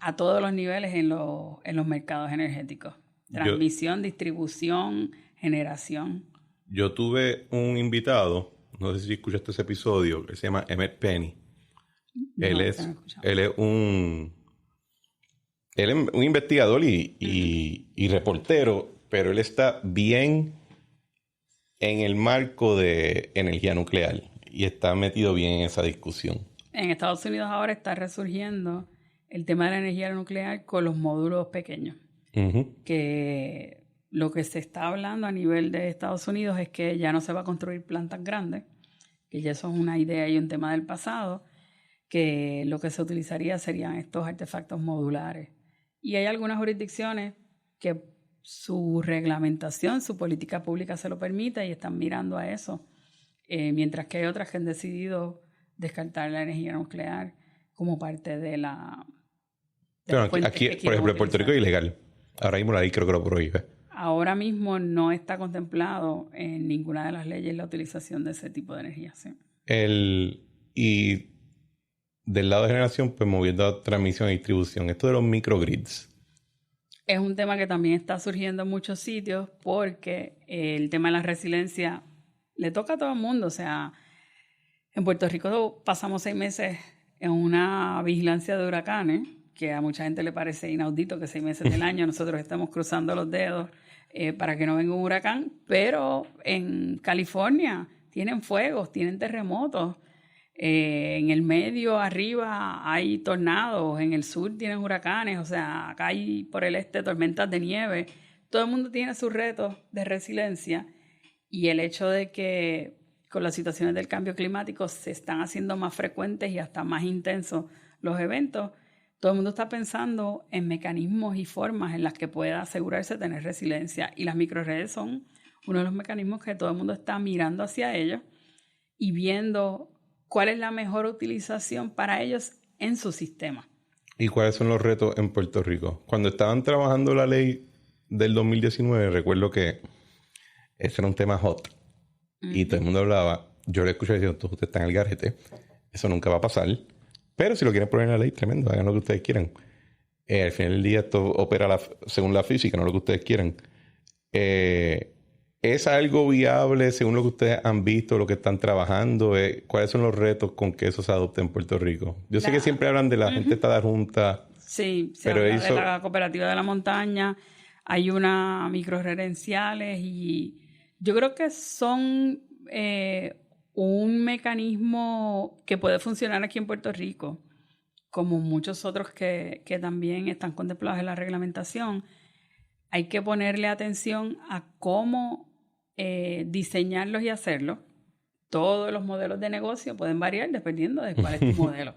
a todos los niveles en los mercados energéticos. Transmisión, distribución, generación. Yo tuve un invitado, no sé si escuchaste ese episodio, que se llama Emmett Penny. Él es un investigador y reportero, pero él está bien en el marco de energía nuclear y está metido bien en esa discusión. En Estados Unidos ahora está resurgiendo el tema de la energía nuclear con los módulos pequeños. Que lo que se está hablando a nivel de Estados Unidos es que ya no se va a construir plantas grandes, que ya eso es una idea y un tema del pasado, que lo que se utilizaría serían estos artefactos modulares. Y hay algunas jurisdicciones que su reglamentación, su política pública se lo permite y están mirando a eso, mientras que hay otras que han decidido descartar la energía nuclear como parte de la... aquí, por ejemplo, en Puerto Rico es ilegal. Ahora mismo la ley creo que lo prohíbe. Ahora mismo no está contemplado en ninguna de las leyes la utilización de ese tipo de energía. ¿Sí? Y del lado de generación, pues moviendo a transmisión y distribución, esto de los microgrids. Es un tema que también está surgiendo en muchos sitios porque el tema de la resiliencia le toca a todo el mundo. O sea, en Puerto Rico pasamos 6 meses en una vigilancia de huracanes, que a mucha gente le parece inaudito que 6 meses del año nosotros estemos cruzando los dedos para que no venga un huracán, pero en California tienen fuegos, tienen terremotos. En el medio, arriba, hay tornados. En el sur tienen huracanes. O sea, acá hay por el este tormentas de nieve. Todo el mundo tiene sus retos de resiliencia. Y el hecho de que con las situaciones del cambio climático se están haciendo más frecuentes y hasta más intensos los eventos, todo el mundo está pensando en mecanismos y formas en las que pueda asegurarse de tener resiliencia. Y las microredes son uno de los mecanismos que todo el mundo está mirando hacia ellos y viendo cuál es la mejor utilización para ellos en su sistema. ¿Y cuáles son los retos en Puerto Rico? Cuando estaban trabajando la ley del 2019, recuerdo que ese era un tema hot. Y todo el mundo hablaba. Yo le escuché diciendo, todos ustedes están en el garete. Eso nunca va a pasar. Pero si lo quieren poner en la ley, tremendo. Hagan lo que ustedes quieran. Al final del día esto opera según la física, no lo que ustedes quieran. ¿Es algo viable según lo que ustedes han visto, lo que están trabajando? ¿Cuáles son los retos con que eso se adopte en Puerto Rico? Yo sé que siempre hablan de la gente está de junta. Sí, se pero habla eso... de la cooperativa de la montaña, hay unas microgerenciales y yo creo que son un mecanismo que puede funcionar aquí en Puerto Rico, como muchos otros que también están contemplados en la reglamentación. Hay que ponerle atención a cómo diseñarlos y hacerlos. Todos los modelos de negocio pueden variar dependiendo de cuál es tu modelo.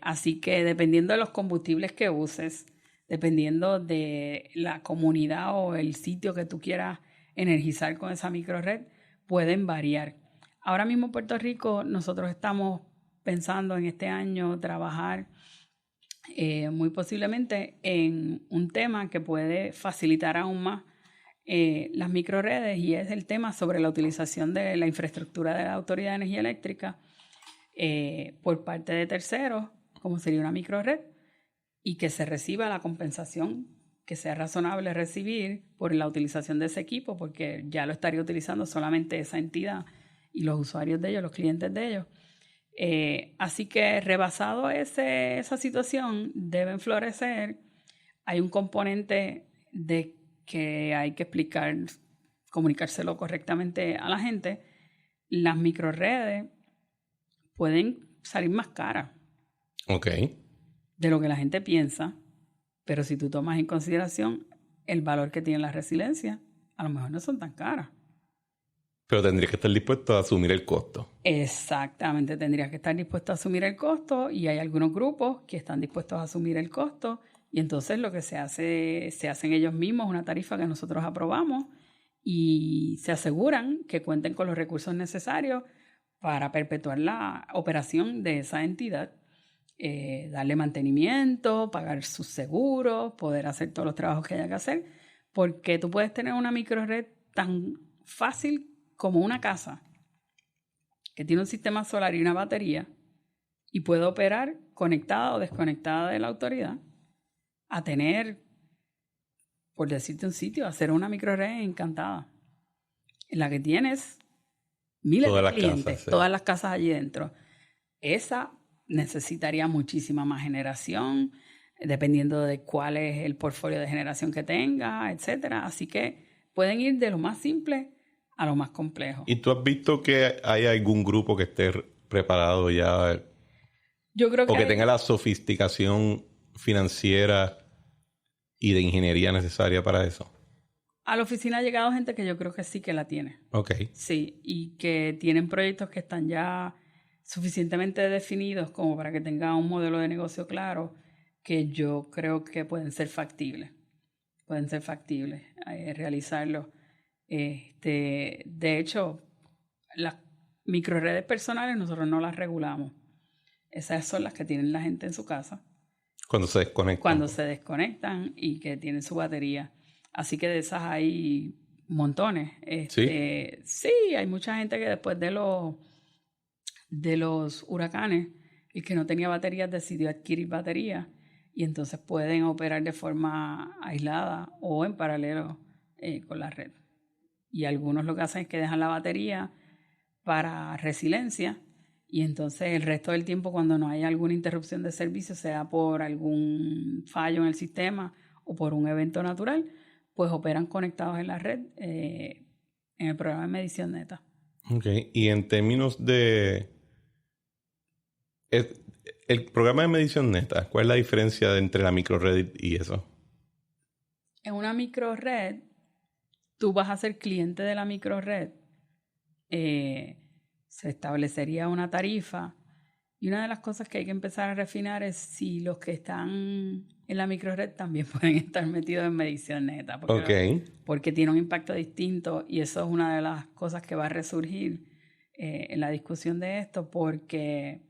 Así que dependiendo de los combustibles que uses, dependiendo de la comunidad o el sitio que tú quieras energizar con esa microred, pueden variar. Ahora mismo en Puerto Rico nosotros estamos pensando en este año trabajar muy posiblemente en un tema que puede facilitar aún más las microredes, y es el tema sobre la utilización de la infraestructura de la Autoridad de Energía Eléctrica por parte de terceros, como sería una microred, y que se reciba la compensación que sea razonable recibir por la utilización de ese equipo, porque ya lo estaría utilizando solamente esa entidad y los usuarios de ellos, los clientes de ellos. Así que rebasado esa situación, deben florecer. Hay un componente de que hay que explicar, comunicárselo correctamente a la gente. Las microredes pueden salir más caras de lo que la gente piensa, pero si tú tomas en consideración el valor que tiene la resiliencia, a lo mejor no son tan caras. Pero tendrías que estar dispuesto a asumir el costo. Exactamente, tendrías que estar dispuesto a asumir el costo, y hay algunos grupos que están dispuestos a asumir el costo, y entonces lo que se hacen ellos mismos una tarifa que nosotros aprobamos y se aseguran que cuenten con los recursos necesarios para perpetuar la operación de esa entidad, darle mantenimiento, pagar sus seguros, poder hacer todos los trabajos que haya que hacer, porque tú puedes tener una microred tan fácil como una casa que tiene un sistema solar y una batería y puede operar conectada o desconectada de la autoridad, a tener, por decirte un sitio, hacer una microred encantada en la que tienes miles de clientes, todas las casas allí dentro. Esa necesitaría muchísima más generación, dependiendo de cuál es el portfolio de generación que tenga, etcétera. Así que pueden ir de lo más simple a lo más complejo. ¿Y tú has visto que hay algún grupo que esté preparado ya? Yo creo que o que tenga la sofisticación financiera y de ingeniería necesaria para eso. A la oficina ha llegado gente que yo creo que sí que la tiene. Ok. Sí, y que tienen proyectos que están ya suficientemente definidos como para que tengan un modelo de negocio claro, que yo creo que pueden ser factibles. Pueden ser factibles realizarlo. De hecho, las microredes personales nosotros no las regulamos. Esas son las que tienen la gente en su casa. Cuando se desconectan. Cuando se desconectan y que tienen su batería. Así que de esas hay montones. Sí, hay mucha gente que después de los huracanes, el que no tenía baterías decidió adquirir baterías, y entonces pueden operar de forma aislada o en paralelo con la red. Y algunos lo que hacen es que dejan la batería para resiliencia, y entonces el resto del tiempo, cuando no hay alguna interrupción de servicio, sea por algún fallo en el sistema o por un evento natural, pues operan conectados en la red en el programa de medición neta. Ok, y en términos de... el programa de medición neta, ¿cuál es la diferencia entre la microred y eso? En una microred, tú vas a ser cliente de la microred. Se establecería una tarifa, y una de las cosas que hay que empezar a refinar es si los que están en la microred también pueden estar metidos en medición neta, porque tiene un impacto distinto, y eso es una de las cosas que va a resurgir en la discusión de esto, porque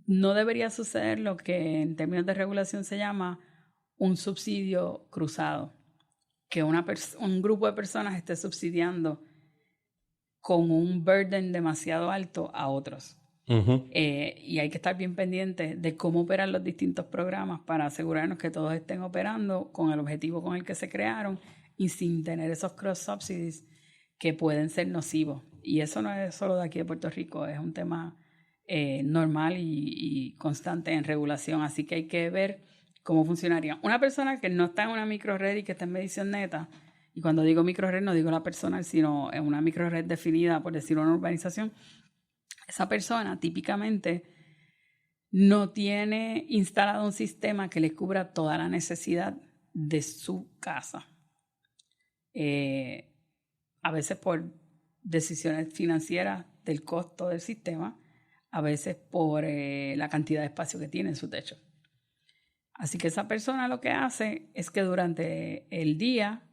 no debería suceder lo que en términos de regulación se llama un subsidio cruzado, que un grupo de personas esté subsidiando con un burden demasiado alto a otros. Uh-huh. Y hay que estar bien pendiente de cómo operan los distintos programas para asegurarnos que todos estén operando con el objetivo con el que se crearon y sin tener esos cross subsidies que pueden ser nocivos. Y eso no es solo de aquí de Puerto Rico, es un tema normal y constante en regulación. Así que hay que ver cómo funcionaría. Una persona que no está en una microred y que está en medición neta, y cuando digo microred no digo la personal, sino en una microred definida, por decir una urbanización, esa persona típicamente no tiene instalado un sistema que le cubra toda la necesidad de su casa. A veces por decisiones financieras del costo del sistema, a veces por la cantidad de espacio que tiene en su techo. Así que esa persona lo que hace es que durante el día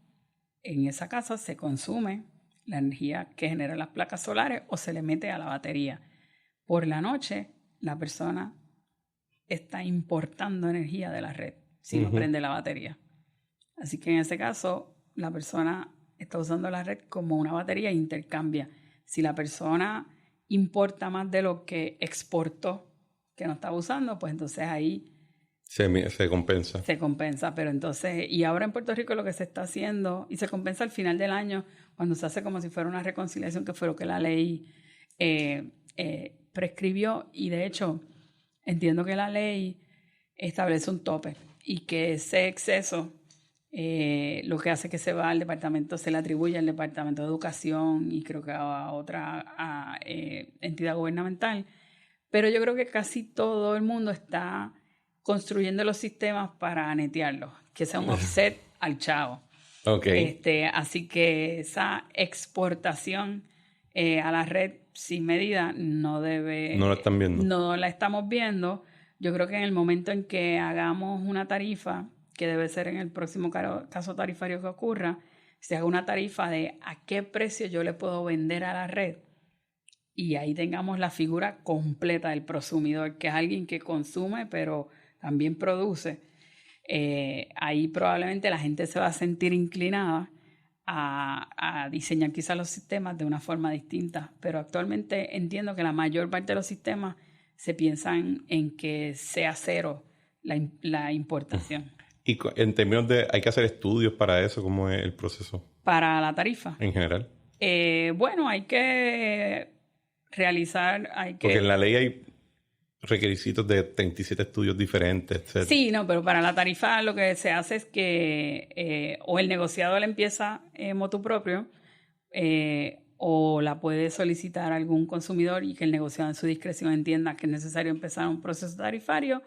en esa casa se consume la energía que generan las placas solares o se le mete a la batería. Por la noche, la persona está importando energía de la red si no prende la batería. Así que en ese caso, la persona está usando la red como una batería e intercambia. Si la persona importa más de lo que exportó, que no estaba usando, pues entonces ahí se compensa. Se compensa, pero entonces, y ahora en Puerto Rico lo que se está haciendo, y se compensa al final del año, cuando se hace como si fuera una reconciliación, que fue lo que la ley prescribió, y de hecho entiendo que la ley establece un tope, y que ese exceso lo que hace que se va al departamento, se le atribuye al Departamento de Educación y creo que a otra entidad gubernamental, pero yo creo que casi todo el mundo está construyendo los sistemas para netearlos, que sea un offset al chavo. Okay. Así que esa exportación a la red sin medida no debe... No lo están viendo. No la estamos viendo. Yo creo que en el momento en que hagamos una tarifa, que debe ser en el próximo caso tarifario que ocurra, se haga una tarifa de a qué precio yo le puedo vender a la red, y ahí tengamos la figura completa del prosumidor, que es alguien que consume, pero también produce. Ahí probablemente la gente se va a sentir inclinada a diseñar quizás los sistemas de una forma distinta, pero actualmente entiendo que la mayor parte de los sistemas se piensan en que sea cero la importación. Y en términos de, ¿hay que hacer estudios para eso? ¿Cómo es el proceso? Para la tarifa. En general. Bueno, hay que realizar... Porque en la ley hay requisitos de 37 estudios diferentes, etc. Sí, no, pero para la tarifa lo que se hace es que o el negociado la empieza motu propio o la puede solicitar algún consumidor y que el negociado en su discreción entienda que es necesario empezar un proceso tarifario,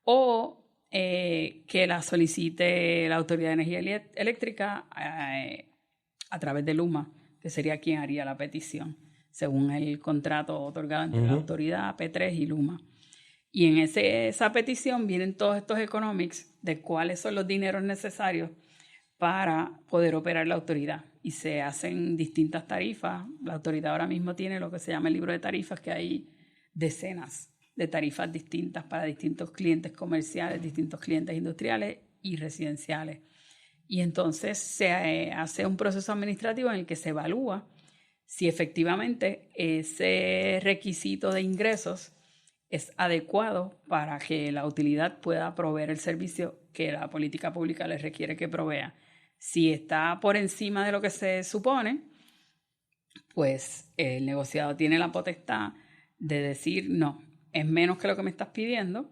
o que la solicite la Autoridad de Energía Eléctrica a través de Luma, que sería quien haría la petición, según el contrato otorgado entre la autoridad, P3 y Luma. Y en esa petición vienen todos estos economics de cuáles son los dineros necesarios para poder operar la autoridad. Y se hacen distintas tarifas. La autoridad ahora mismo tiene lo que se llama el libro de tarifas, que hay decenas de tarifas distintas para distintos clientes comerciales, distintos clientes industriales y residenciales. Y entonces se hace un proceso administrativo en el que se evalúa si efectivamente ese requisito de ingresos es adecuado para que la utilidad pueda proveer el servicio que la política pública les requiere que provea. Si está por encima de lo que se supone, pues el negociado tiene la potestad de decir no, es menos que lo que me estás pidiendo.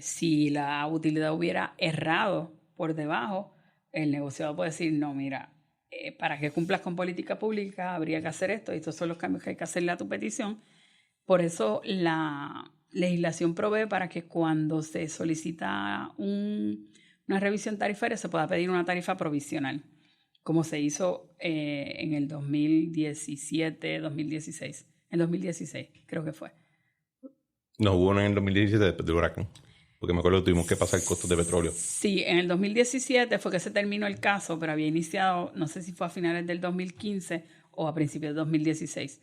Si la utilidad hubiera errado por debajo, el negociado puede decir no, mira, para que cumplas con política pública habría que hacer esto, y estos son los cambios que hay que hacerle a tu petición. Por eso la legislación provee para que cuando se solicita una revisión tarifaria se pueda pedir una tarifa provisional, como se hizo en el 2017, 2016. En 2016 creo que fue. No, hubo una en el 2017 después del huracán, porque me acuerdo que tuvimos que pasar costos de petróleo. Sí, en el 2017 fue que se terminó el caso, pero había iniciado, no sé si fue a finales del 2015 o a principios de 2016.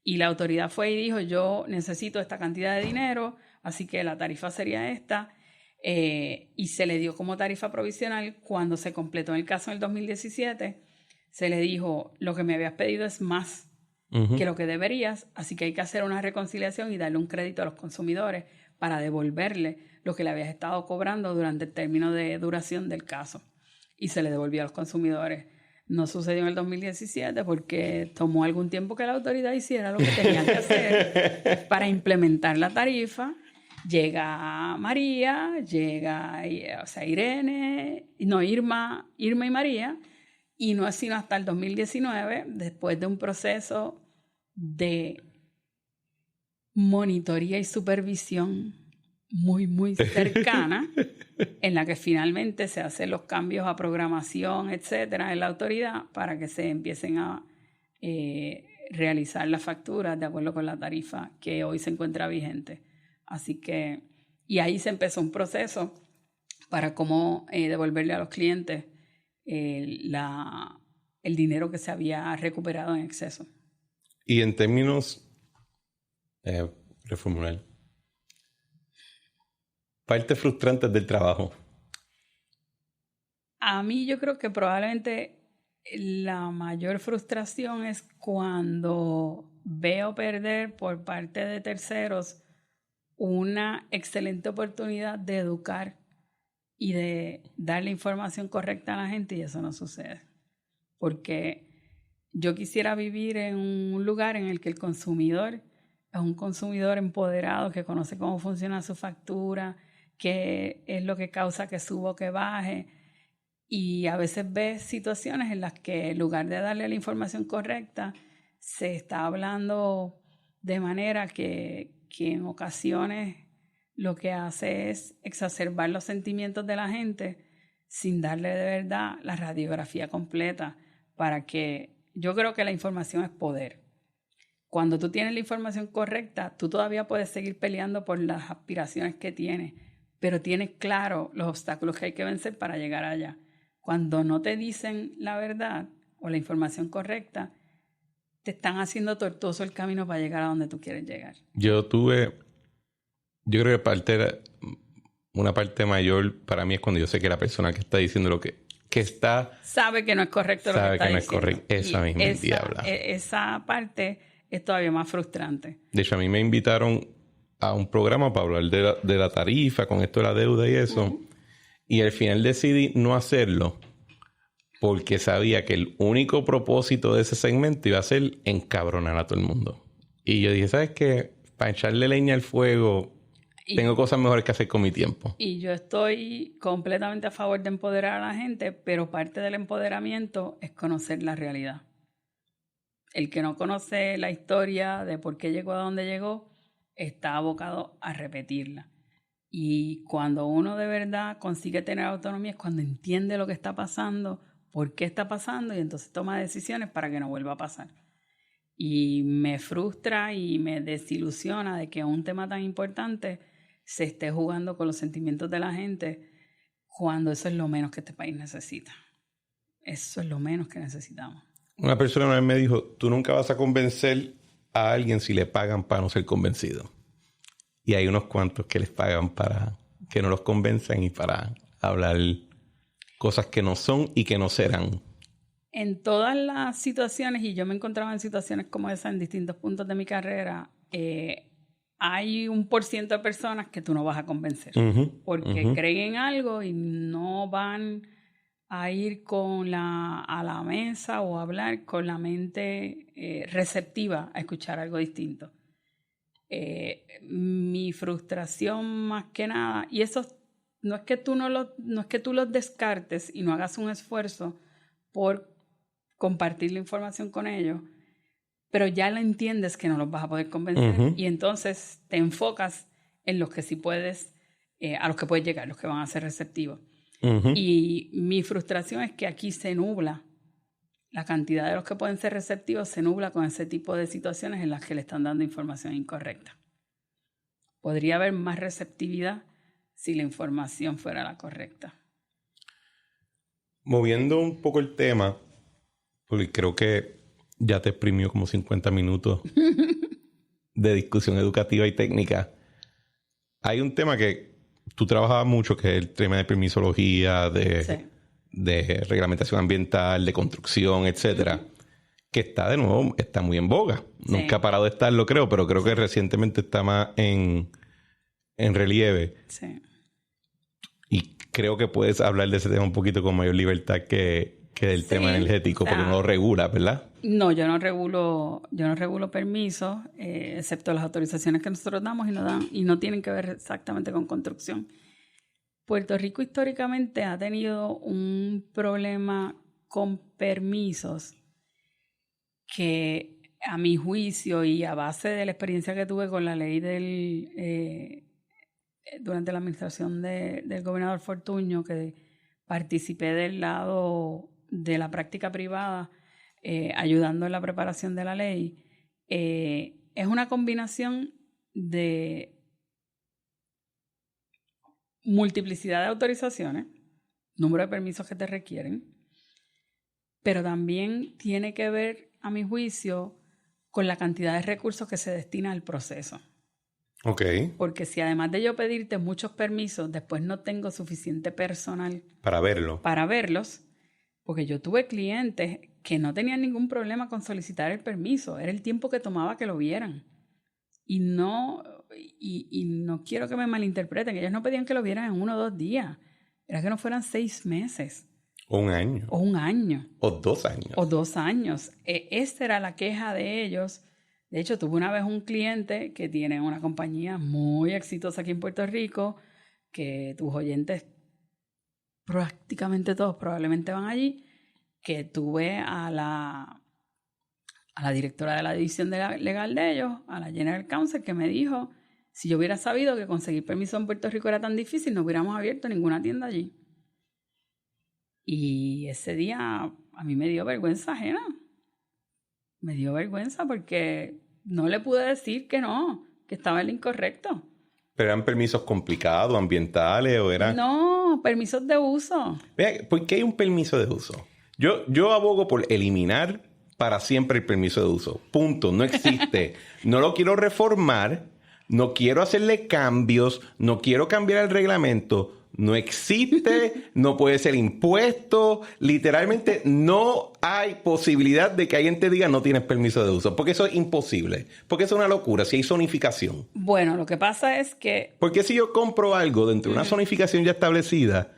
Y la autoridad fue y dijo, yo necesito esta cantidad de dinero, así que la tarifa sería esta. Y se le dio como tarifa provisional. Cuando se completó el caso en el 2017, se le dijo, lo que me habías pedido es más que lo que deberías, así que hay que hacer una reconciliación y darle un crédito a los consumidores para devolverle lo que le habías estado cobrando durante el término de duración del caso. y se le devolvió a los consumidores. No sucedió en el 2017 porque tomó algún tiempo que la autoridad hiciera lo que tenían que hacer para implementar la tarifa. Llega María, llega Irma y María, y no es sino hasta el 2019, después de un proceso de monitoría y supervisión muy, muy cercana, en la que finalmente se hacen los cambios a programación, etcétera, en la autoridad para que se empiecen a realizar las facturas de acuerdo con la tarifa que hoy se encuentra vigente. Así que, y ahí se empezó un proceso para cómo devolverle a los clientes el dinero que se había recuperado en exceso. Y en términos, reformular, partes frustrantes del trabajo. A mí yo creo que probablemente la mayor frustración es cuando veo perder por parte de terceros una excelente oportunidad de educar y de darle información correcta a la gente, y eso no sucede. Porque yo quisiera vivir en un lugar en el que el consumidor es un consumidor empoderado, que conoce cómo funciona su factura, qué es lo que causa que suba o que baje. Y a veces ves situaciones en las que en lugar de darle la información correcta, se está hablando de manera que en ocasiones lo que hace es exacerbar los sentimientos de la gente sin darle de verdad la radiografía completa, para que yo creo que la información es poder. Cuando tú tienes la información correcta, tú todavía puedes seguir peleando por las aspiraciones que tienes, pero tienes claro los obstáculos que hay que vencer para llegar allá. Cuando no te dicen la verdad o la información correcta, te están haciendo tortuoso el camino para llegar a donde tú quieres llegar. Yo creo que una parte mayor para mí es cuando yo sé que la persona que está diciendo lo que está... Sabe que no es correcto lo que está diciendo. Sabe que no es correcto. Esa misma diabla. Esa parte es todavía más frustrante. De hecho, a mí me invitaron a un programa para hablar de la tarifa, con esto de la deuda y eso. Uh-huh. Y al final decidí no hacerlo porque sabía que el único propósito de ese segmento iba a ser encabronar a todo el mundo. Y yo dije, ¿sabes qué? Para echarle leña al fuego, tengo cosas mejores que hacer con mi tiempo. Y yo estoy completamente a favor de empoderar a la gente, pero parte del empoderamiento es conocer la realidad. El que no conoce la historia de por qué llegó a donde llegó, está abocado a repetirla. Y cuando uno de verdad consigue tener autonomía es cuando entiende lo que está pasando, por qué está pasando, y entonces toma decisiones para que no vuelva a pasar. Y me frustra y me desilusiona de que un tema tan importante se esté jugando con los sentimientos de la gente, cuando eso es lo menos que este país necesita. Eso es lo menos que necesitamos. Una persona una vez me dijo, tú nunca vas a convencer a alguien si le pagan para no ser convencido. Y hay unos cuantos que les pagan para que no los convenzan y para hablar cosas que no son y que no serán. En todas las situaciones, y yo me encontraba en situaciones como esa en distintos puntos de mi carrera, hay un % de personas que tú no vas a convencer. Uh-huh, porque creen en algo y no van a ir a la mesa o a hablar con la mente receptiva a escuchar algo distinto. Mi frustración más que nada, y eso no es que tú los descartes y no hagas un esfuerzo por compartir la información con ellos, pero ya la entiendes que no los vas a poder convencer. Uh-huh. Y entonces te enfocas en los que sí puedes, a los que puedes llegar, los que van a ser receptivos. Uh-huh. Y mi frustración es que aquí se nubla la cantidad de los que pueden ser receptivos, se nubla con ese tipo de situaciones en las que le están dando información incorrecta. Podría haber más receptividad si la información fuera la correcta. Moviendo un poco el tema, porque creo que ya te exprimió como 50 minutos de discusión educativa y técnica. Hay un tema que tú trabajabas mucho, que es el tema de permisología, de reglamentación ambiental, de construcción, etcétera, que está muy en boga. Sí. Nunca ha parado de estarlo, pero creo que recientemente está más en relieve. Sí. Y creo que puedes hablar de ese tema un poquito con mayor libertad que del tema energético, porque no lo regula, ¿verdad? No, yo no regulo permisos, excepto las autorizaciones que nosotros damos y no tienen que ver exactamente con construcción. Puerto Rico históricamente ha tenido un problema con permisos que, a mi juicio y a base de la experiencia que tuve con la ley durante la administración del gobernador Fortuño, que participé del lado de la práctica privada, ayudando en la preparación de la ley, es una combinación de multiplicidad de autorizaciones, número de permisos que te requieren, pero también tiene que ver, a mi juicio, con la cantidad de recursos que se destina al proceso. Okay. Porque si además de yo pedirte muchos permisos, después no tengo suficiente personal para verlos, porque yo tuve clientes que no tenían ningún problema con solicitar el permiso, era el tiempo que tomaba que lo vieran. Y no quiero que me malinterpreten, ellos no pedían que lo vieran en 1 o 2 días, era que no fueran 6 meses. O 1 año. O 1 año. O 2 años. O 2 años. Esta era la queja de ellos. De hecho, tuve una vez un cliente que tiene una compañía muy exitosa aquí en Puerto Rico, que tus oyentes, prácticamente todos probablemente van allí, que tuve a la directora de la división legal de ellos, a la General Counsel, que me dijo, si yo hubiera sabido que conseguir permiso en Puerto Rico era tan difícil, no hubiéramos abierto ninguna tienda allí. Y ese día a mí me dio vergüenza ajena. Me dio vergüenza porque no le pude decir que no, que estaba en lo incorrecto. ¿Pero eran permisos complicados, ambientales o eran...? No, permisos de uso. Vea, ¿por qué hay un permiso de uso? Yo abogo por eliminar para siempre el permiso de uso. Punto. No existe. No lo quiero reformar. No quiero hacerle cambios. No quiero cambiar el reglamento. No existe, no puede ser impuesto. Literalmente no hay posibilidad de que alguien te diga no tienes permiso de uso. Porque eso es imposible. Porque eso es una locura si hay zonificación. Bueno, lo que pasa es que... Porque si yo compro algo dentro de una zonificación ya establecida,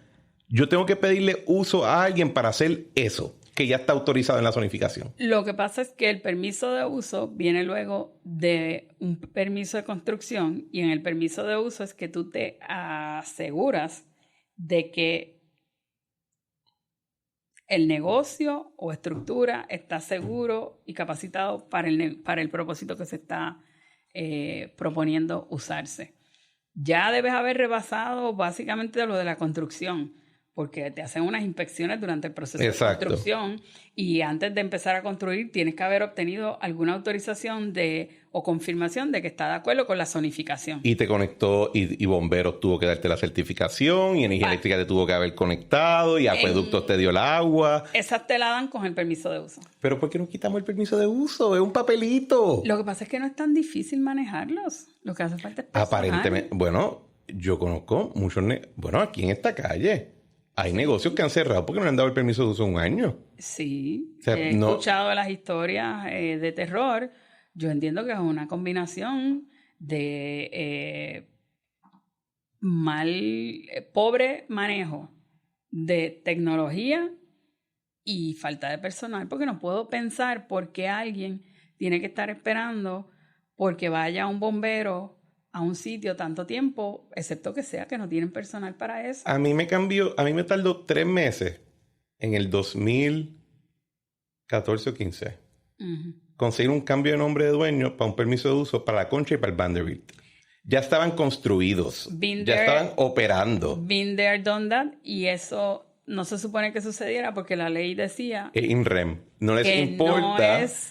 yo tengo que pedirle uso a alguien para hacer eso, que ya está autorizado en la zonificación. Lo que pasa es que el permiso de uso viene luego de un permiso de construcción, y en el permiso de uso es que tú te aseguras de que el negocio o estructura está seguro y capacitado para el propósito que se está proponiendo usarse. Ya debes haber rebasado básicamente lo de la construcción, porque te hacen unas inspecciones durante el proceso de construcción, y antes de empezar a construir tienes que haber obtenido alguna autorización o confirmación de que está de acuerdo con la zonificación. Y te conectó, y bomberos tuvo que darte la certificación, y energía eléctrica te tuvo que haber conectado, y acueductos te dio el agua. Esas te la dan con el permiso de uso. ¿Pero por qué no quitamos el permiso de uso? Es un papelito. Lo que pasa es que no es tan difícil manejarlos. Lo que hace falta es personal. Aparentemente, bueno, yo conozco muchos, aquí en esta calle hay negocios que han cerrado porque no le han dado el permiso de uso 1 año. Sí, o sea, he escuchado las historias de terror. Yo entiendo que es una combinación de pobre manejo de tecnología y falta de personal, porque no puedo pensar por qué alguien tiene que estar esperando porque vaya un bombero a un sitio tanto tiempo, excepto que sea que no tienen personal para eso. A mí me tardó 3 meses en el 2014 o 15 conseguir un cambio de nombre de dueño para un permiso de uso para la Concha y para el Vanderbilt. Ya estaban construidos, ya estaban operando. Been there, done that, y eso no se supone que sucediera porque la ley decía... In rem. No les importa... No es...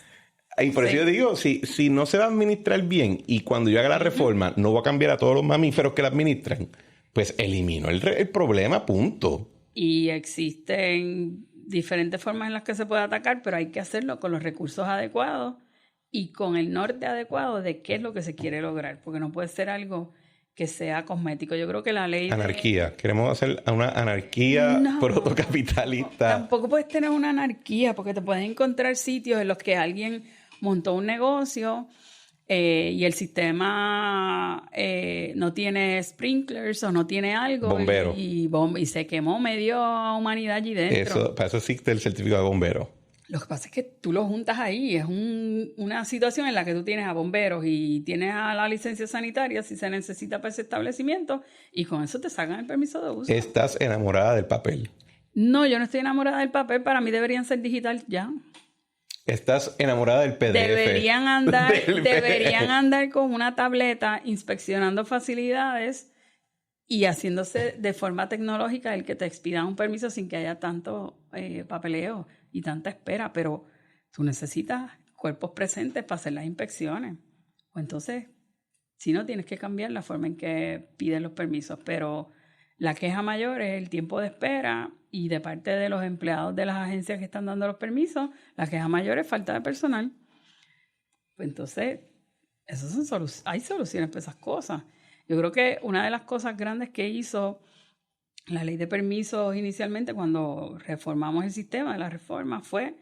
Y por eso yo digo, si no se va a administrar bien y cuando yo haga la reforma no voy a cambiar a todos los mamíferos que la administran, pues elimino el problema, punto. Y existen diferentes formas en las que se puede atacar, pero hay que hacerlo con los recursos adecuados y con el norte adecuado de qué es lo que se quiere lograr, porque no puede ser algo que sea cosmético. Yo creo que la ley... Anarquía. Queremos hacer una anarquía protocapitalista. Tampoco puedes tener una anarquía, porque te puedes encontrar sitios en los que alguien montó un negocio, y el sistema no tiene sprinklers o no tiene algo. Bombero. Y se quemó medio humanidad allí dentro. Para eso existe el certificado de bombero. Lo que pasa es que tú lo juntas ahí. Es una situación en la que tú tienes a bomberos y tienes a la licencia sanitaria si se necesita para ese establecimiento y con eso te sacan el permiso de uso. ¿Estás enamorada del papel? No, yo no estoy enamorada del papel. Para mí deberían ser digital ya. ¿Estás enamorada del PDF? Deberían andar con una tableta inspeccionando facilidades y haciéndose de forma tecnológica el que te expidan un permiso sin que haya tanto papeleo y tanta espera. Pero tú necesitas cuerpos presentes para hacer las inspecciones. O entonces, si no, tienes que cambiar la forma en que pides los permisos. Pero la queja mayor es el tiempo de espera. Y de parte de los empleados de las agencias que están dando los permisos, la queja mayor es falta de personal. Pues entonces, hay soluciones para esas cosas. Yo creo que una de las cosas grandes que hizo la ley de permisos inicialmente cuando reformamos el sistema de la reforma fue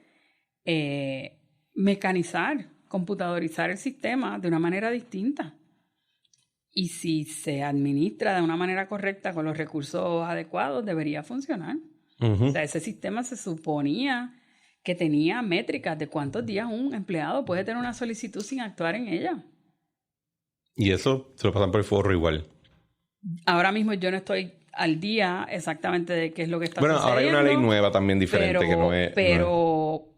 mecanizar, computadorizar el sistema de una manera distinta. Y si se administra de una manera correcta con los recursos adecuados, debería funcionar. Uh-huh. O sea, ese sistema se suponía que tenía métricas de cuántos días un empleado puede tener una solicitud sin actuar en ella. Y eso se lo pasan por el forro igual. Ahora mismo yo no estoy al día exactamente de qué es lo que está sucediendo. Bueno, ahora hay una ley nueva también diferente que no es... Pero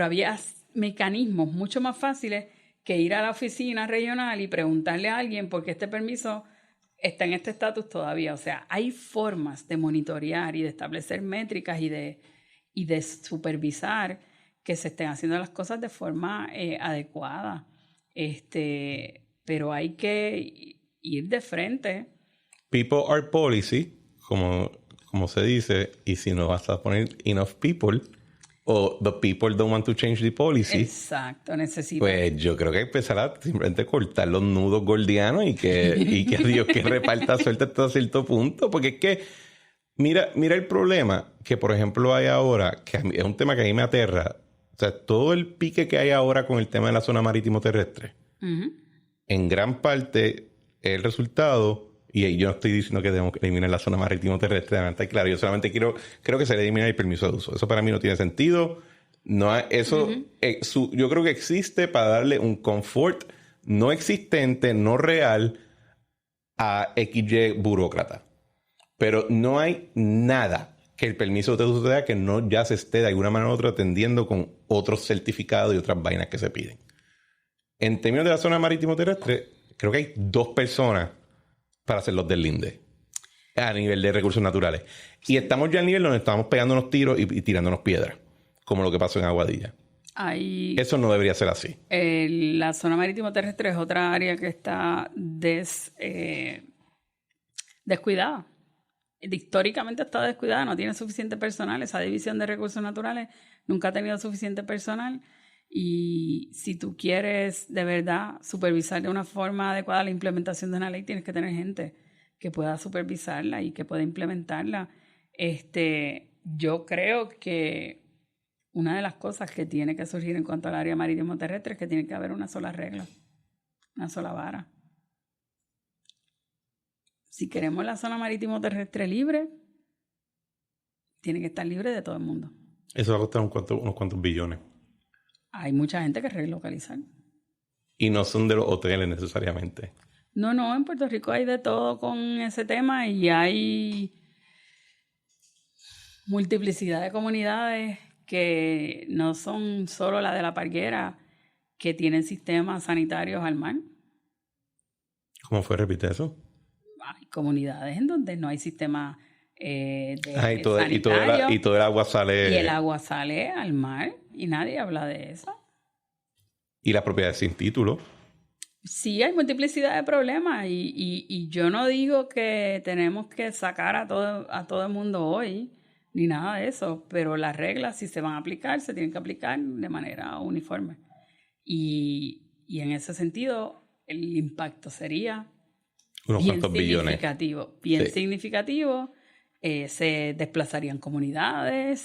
había mecanismos mucho más fáciles que ir a la oficina regional y preguntarle a alguien por qué este permiso está en este estatus todavía. O sea, hay formas de monitorear y de establecer métricas y de supervisar que se estén haciendo las cosas de forma adecuada. Pero hay que ir de frente. People are policy, como se dice, y si no vas a poner enough people... o the people don't want to change the policy. Exacto, necesito. Pues yo creo que empezar a simplemente cortar los nudos gordianos y que Dios que reparta suerte hasta cierto punto. Porque es que, mira el problema que, por ejemplo, hay ahora, que es un tema que a mí me aterra. O sea, todo el pique que hay ahora con el tema de la zona marítimo terrestre, uh-huh, en gran parte es el resultado. Y yo no estoy diciendo que debemos eliminar la zona marítimo terrestre, está claro. Yo solamente creo que se le elimina el permiso de uso. Eso para mí no tiene sentido. No, eso, uh-huh, yo creo que existe para darle un confort no existente, no real a XY burócrata. Pero no hay nada que el permiso de uso te da que no ya se esté de alguna manera u otra atendiendo con otros certificados y otras vainas que se piden. En términos de la zona marítimo terrestre, creo que hay 2 personas para hacer los deslinde a nivel de recursos naturales. Y estamos ya al nivel donde estamos pegándonos tiros y tirándonos piedras, como lo que pasó en Aguadilla. Eso no debería ser así. La zona marítimo terrestre es otra área que está descuidada. Históricamente está descuidada, no tiene suficiente personal. Esa división de recursos naturales nunca ha tenido suficiente personal. Y si tú quieres de verdad supervisar de una forma adecuada la implementación de una ley, tienes que tener gente que pueda supervisarla y que pueda implementarla. Yo creo que una de las cosas que tiene que surgir en cuanto al área marítimo terrestre es que tiene que haber una sola regla, una sola vara. Si queremos la zona marítimo terrestre libre, tiene que estar libre de todo el mundo. Eso va a costar unos cuantos billones. Hay mucha gente que relocalizar. Y no son de los hoteles necesariamente. No, en Puerto Rico hay de todo con ese tema y hay multiplicidad de comunidades que no son solo la de La Parguera, que tienen sistemas sanitarios al mar. ¿Cómo fue? Repite eso. Hay comunidades en donde no hay sistema sanitario. Y todo el agua sale... Y el agua sale al mar y nadie habla de eso. Y las propiedades sin título. Sí, hay multiplicidad de problemas y yo no digo que tenemos que sacar a todo el mundo hoy, ni nada de eso, pero las reglas, si se van a aplicar, se tienen que aplicar de manera uniforme. Y en ese sentido, el impacto sería unos cuantos billones. Bien significativo. Se desplazarían comunidades.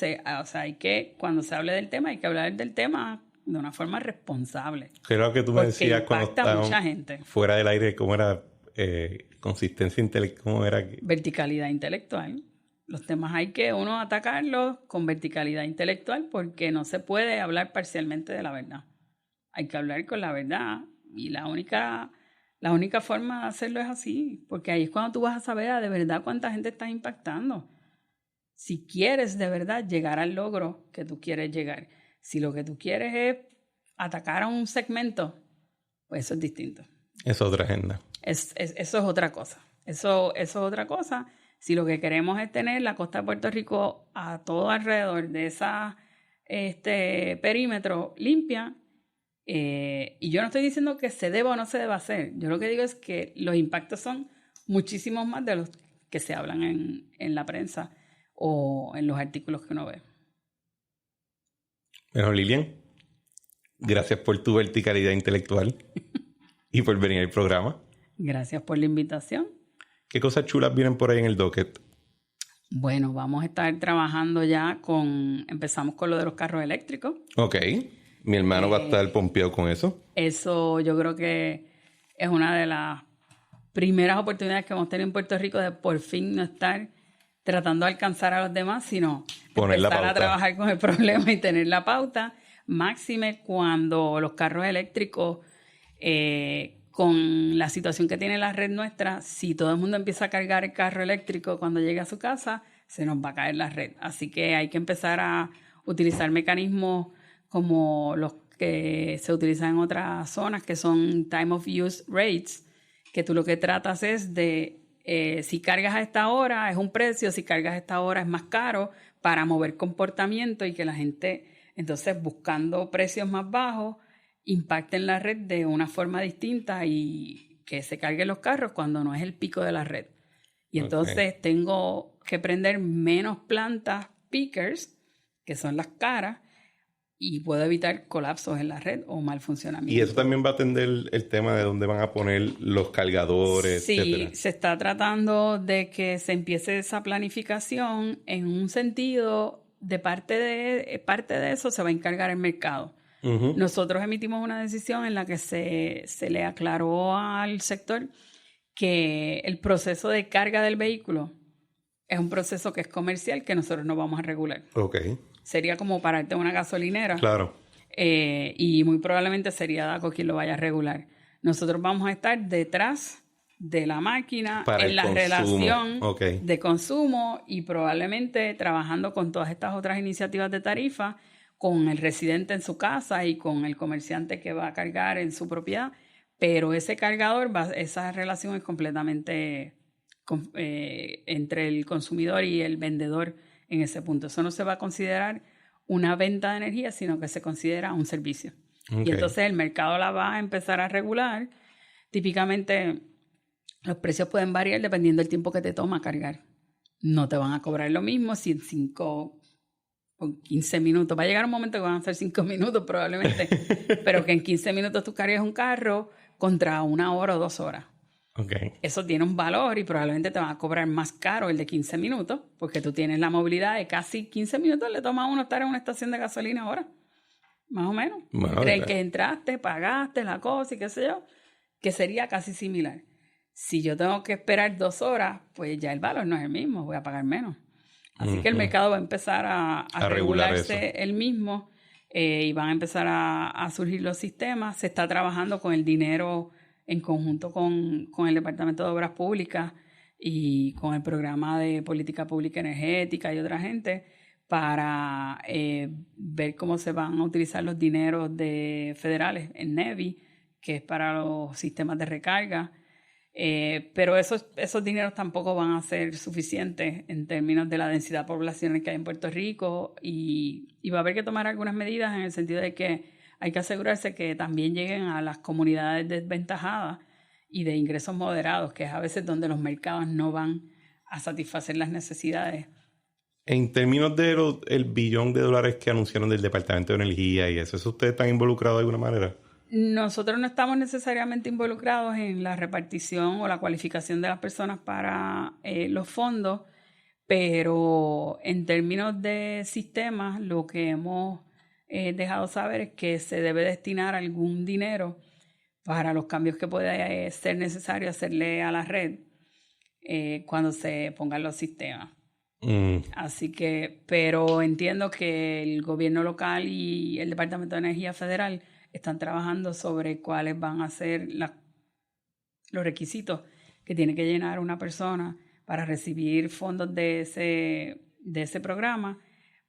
Cuando se hable del tema, hay que hablar del tema de una forma responsable. Creo que tú me decías cuando estábamos mucha gente. Fuera del aire, ¿cómo era? Consistencia intelectual, ¿cómo era? Verticalidad intelectual. Los temas hay que uno atacarlos con verticalidad intelectual porque no se puede hablar parcialmente de la verdad. Hay que hablar con la verdad y la única forma de hacerlo es así, porque ahí es cuando tú vas a saber de verdad cuánta gente estás impactando. Si quieres de verdad llegar al logro que tú quieres llegar, si lo que tú quieres es atacar a un segmento, pues eso es distinto. Es otra agenda. Eso es otra cosa. Eso es otra cosa. Si lo que queremos es tener la costa de Puerto Rico a todo alrededor de ese perímetro limpia, y yo no estoy diciendo que se deba o no se deba hacer. Yo lo que digo es que los impactos son muchísimos más de los que se hablan en la prensa o en los artículos que uno ve. Bueno, Lilian, gracias por tu verticalidad intelectual y por venir al programa. Gracias por la invitación. ¿Qué cosas chulas vienen por ahí en el docket? Bueno, vamos a estar trabajando ya empezamos con lo de los carros eléctricos. Ok. Mi hermano va a estar pompeado con eso. Eso yo creo que es una de las primeras oportunidades que hemos tenido en Puerto Rico de por fin no estar tratando de alcanzar a los demás, sino empezar a trabajar con el problema y tener la pauta. Máxime cuando los carros eléctricos, con la situación que tiene la red nuestra, si todo el mundo empieza a cargar el carro eléctrico cuando llegue a su casa, se nos va a caer la red. Así que hay que empezar a utilizar mecanismos como los que se utilizan en otras zonas, que son time of use rates, que tú lo que tratas es de, si cargas a esta hora es un precio, si cargas a esta hora es más caro, para mover comportamiento y que la gente, entonces buscando precios más bajos, impacten la red de una forma distinta y que se carguen los carros cuando no es el pico de la red. Y entonces tengo que prender menos plantas pickers, que son las caras, y puedo evitar colapsos en la red o mal funcionamiento. Y eso también va a atender el tema de dónde van a poner los cargadores, sí, etcétera. Se está tratando de que se empiece esa planificación en un sentido de parte de eso se va a encargar el mercado. Uh-huh. Nosotros emitimos una decisión en la que se le aclaró al sector que el proceso de carga del vehículo es un proceso que es comercial que nosotros no vamos a regular. Okay. Sería como pararte en una gasolinera. Claro. Y muy probablemente sería DACO quien lo vaya a regular. Nosotros vamos a estar detrás de la máquina en la relación de consumo y probablemente trabajando con todas estas otras iniciativas de tarifa, con el residente en su casa y con el comerciante que va a cargar en su propiedad. Pero ese cargador, esa relación es completamente entre el consumidor y el vendedor en ese punto. Eso no se va a considerar una venta de energía, sino que se considera un servicio. Okay. Y entonces el mercado la va a empezar a regular. Típicamente los precios pueden variar dependiendo del tiempo que te toma cargar. No te van a cobrar lo mismo si en 5 o 15 minutos. Va a llegar un momento que van a ser 5 minutos probablemente, pero que en 15 minutos tú cargues un carro contra 1 hora o 2 horas. Okay. Eso tiene un valor y probablemente te van a cobrar más caro el de 15 minutos porque tú tienes la movilidad de casi 15 minutos. Le toma a uno estar en una estación de gasolina ahora, más o menos. Bueno, entre el que entraste, pagaste la cosa y qué sé yo, que sería casi similar. Si yo tengo que esperar 2 horas, pues ya el valor no es el mismo, voy a pagar menos. Así que el mercado va a empezar a regularse el mismo y van a empezar a surgir los sistemas. Se está trabajando con el dinero en conjunto con el Departamento de Obras Públicas y con el Programa de Política Pública Energética y otra gente para ver cómo se van a utilizar los dineros federales en NEVI, que es para los sistemas de recarga. Pero esos dineros tampoco van a ser suficientes en términos de la densidad poblacional que hay en Puerto Rico y va a haber que tomar algunas medidas en el sentido de que hay que asegurarse que también lleguen a las comunidades desventajadas y de ingresos moderados, que es a veces donde los mercados no van a satisfacer las necesidades. En términos del $1 billón que anunciaron del Departamento de Energía y eso ¿ustedes están involucrados de alguna manera? Nosotros no estamos necesariamente involucrados en la repartición o la cualificación de las personas para los fondos, pero en términos de sistemas, lo que hemos dejado saber es que se debe destinar algún dinero para los cambios que pueda ser necesario hacerle a la red cuando se pongan los sistemas. Así que, pero entiendo que el gobierno local y el Departamento de Energía Federal están trabajando sobre cuáles van a ser los requisitos que tiene que llenar una persona para recibir fondos de ese programa,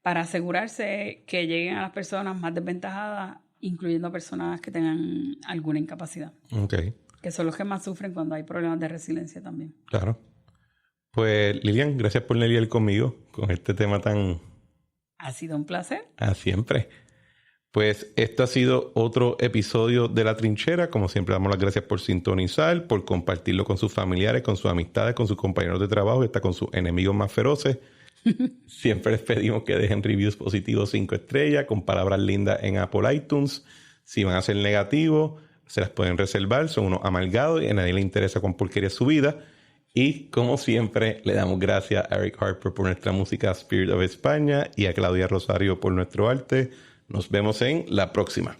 para asegurarse que lleguen a las personas más desventajadas, incluyendo personas que tengan alguna incapacidad. Okay. Que son los que más sufren cuando hay problemas de resiliencia también. Claro. Pues Lilian, gracias por lidiar conmigo con este tema tan... Ha sido un placer. Siempre. Pues esto ha sido otro episodio de La Trinchera. Como siempre, damos las gracias por sintonizar, por compartirlo con sus familiares, con sus amistades, con sus compañeros de trabajo y hasta con sus enemigos más feroces. Siempre les pedimos que dejen reviews positivos 5 estrellas con palabras lindas en Apple iTunes. Si van a ser negativos, se las pueden reservar. Son unos amargados y a nadie le interesa con porquería su vida. Y como siempre, le damos gracias a Eric Harper por nuestra música Spirit of España y a Claudia Rosario por nuestro arte. Nos vemos en la próxima.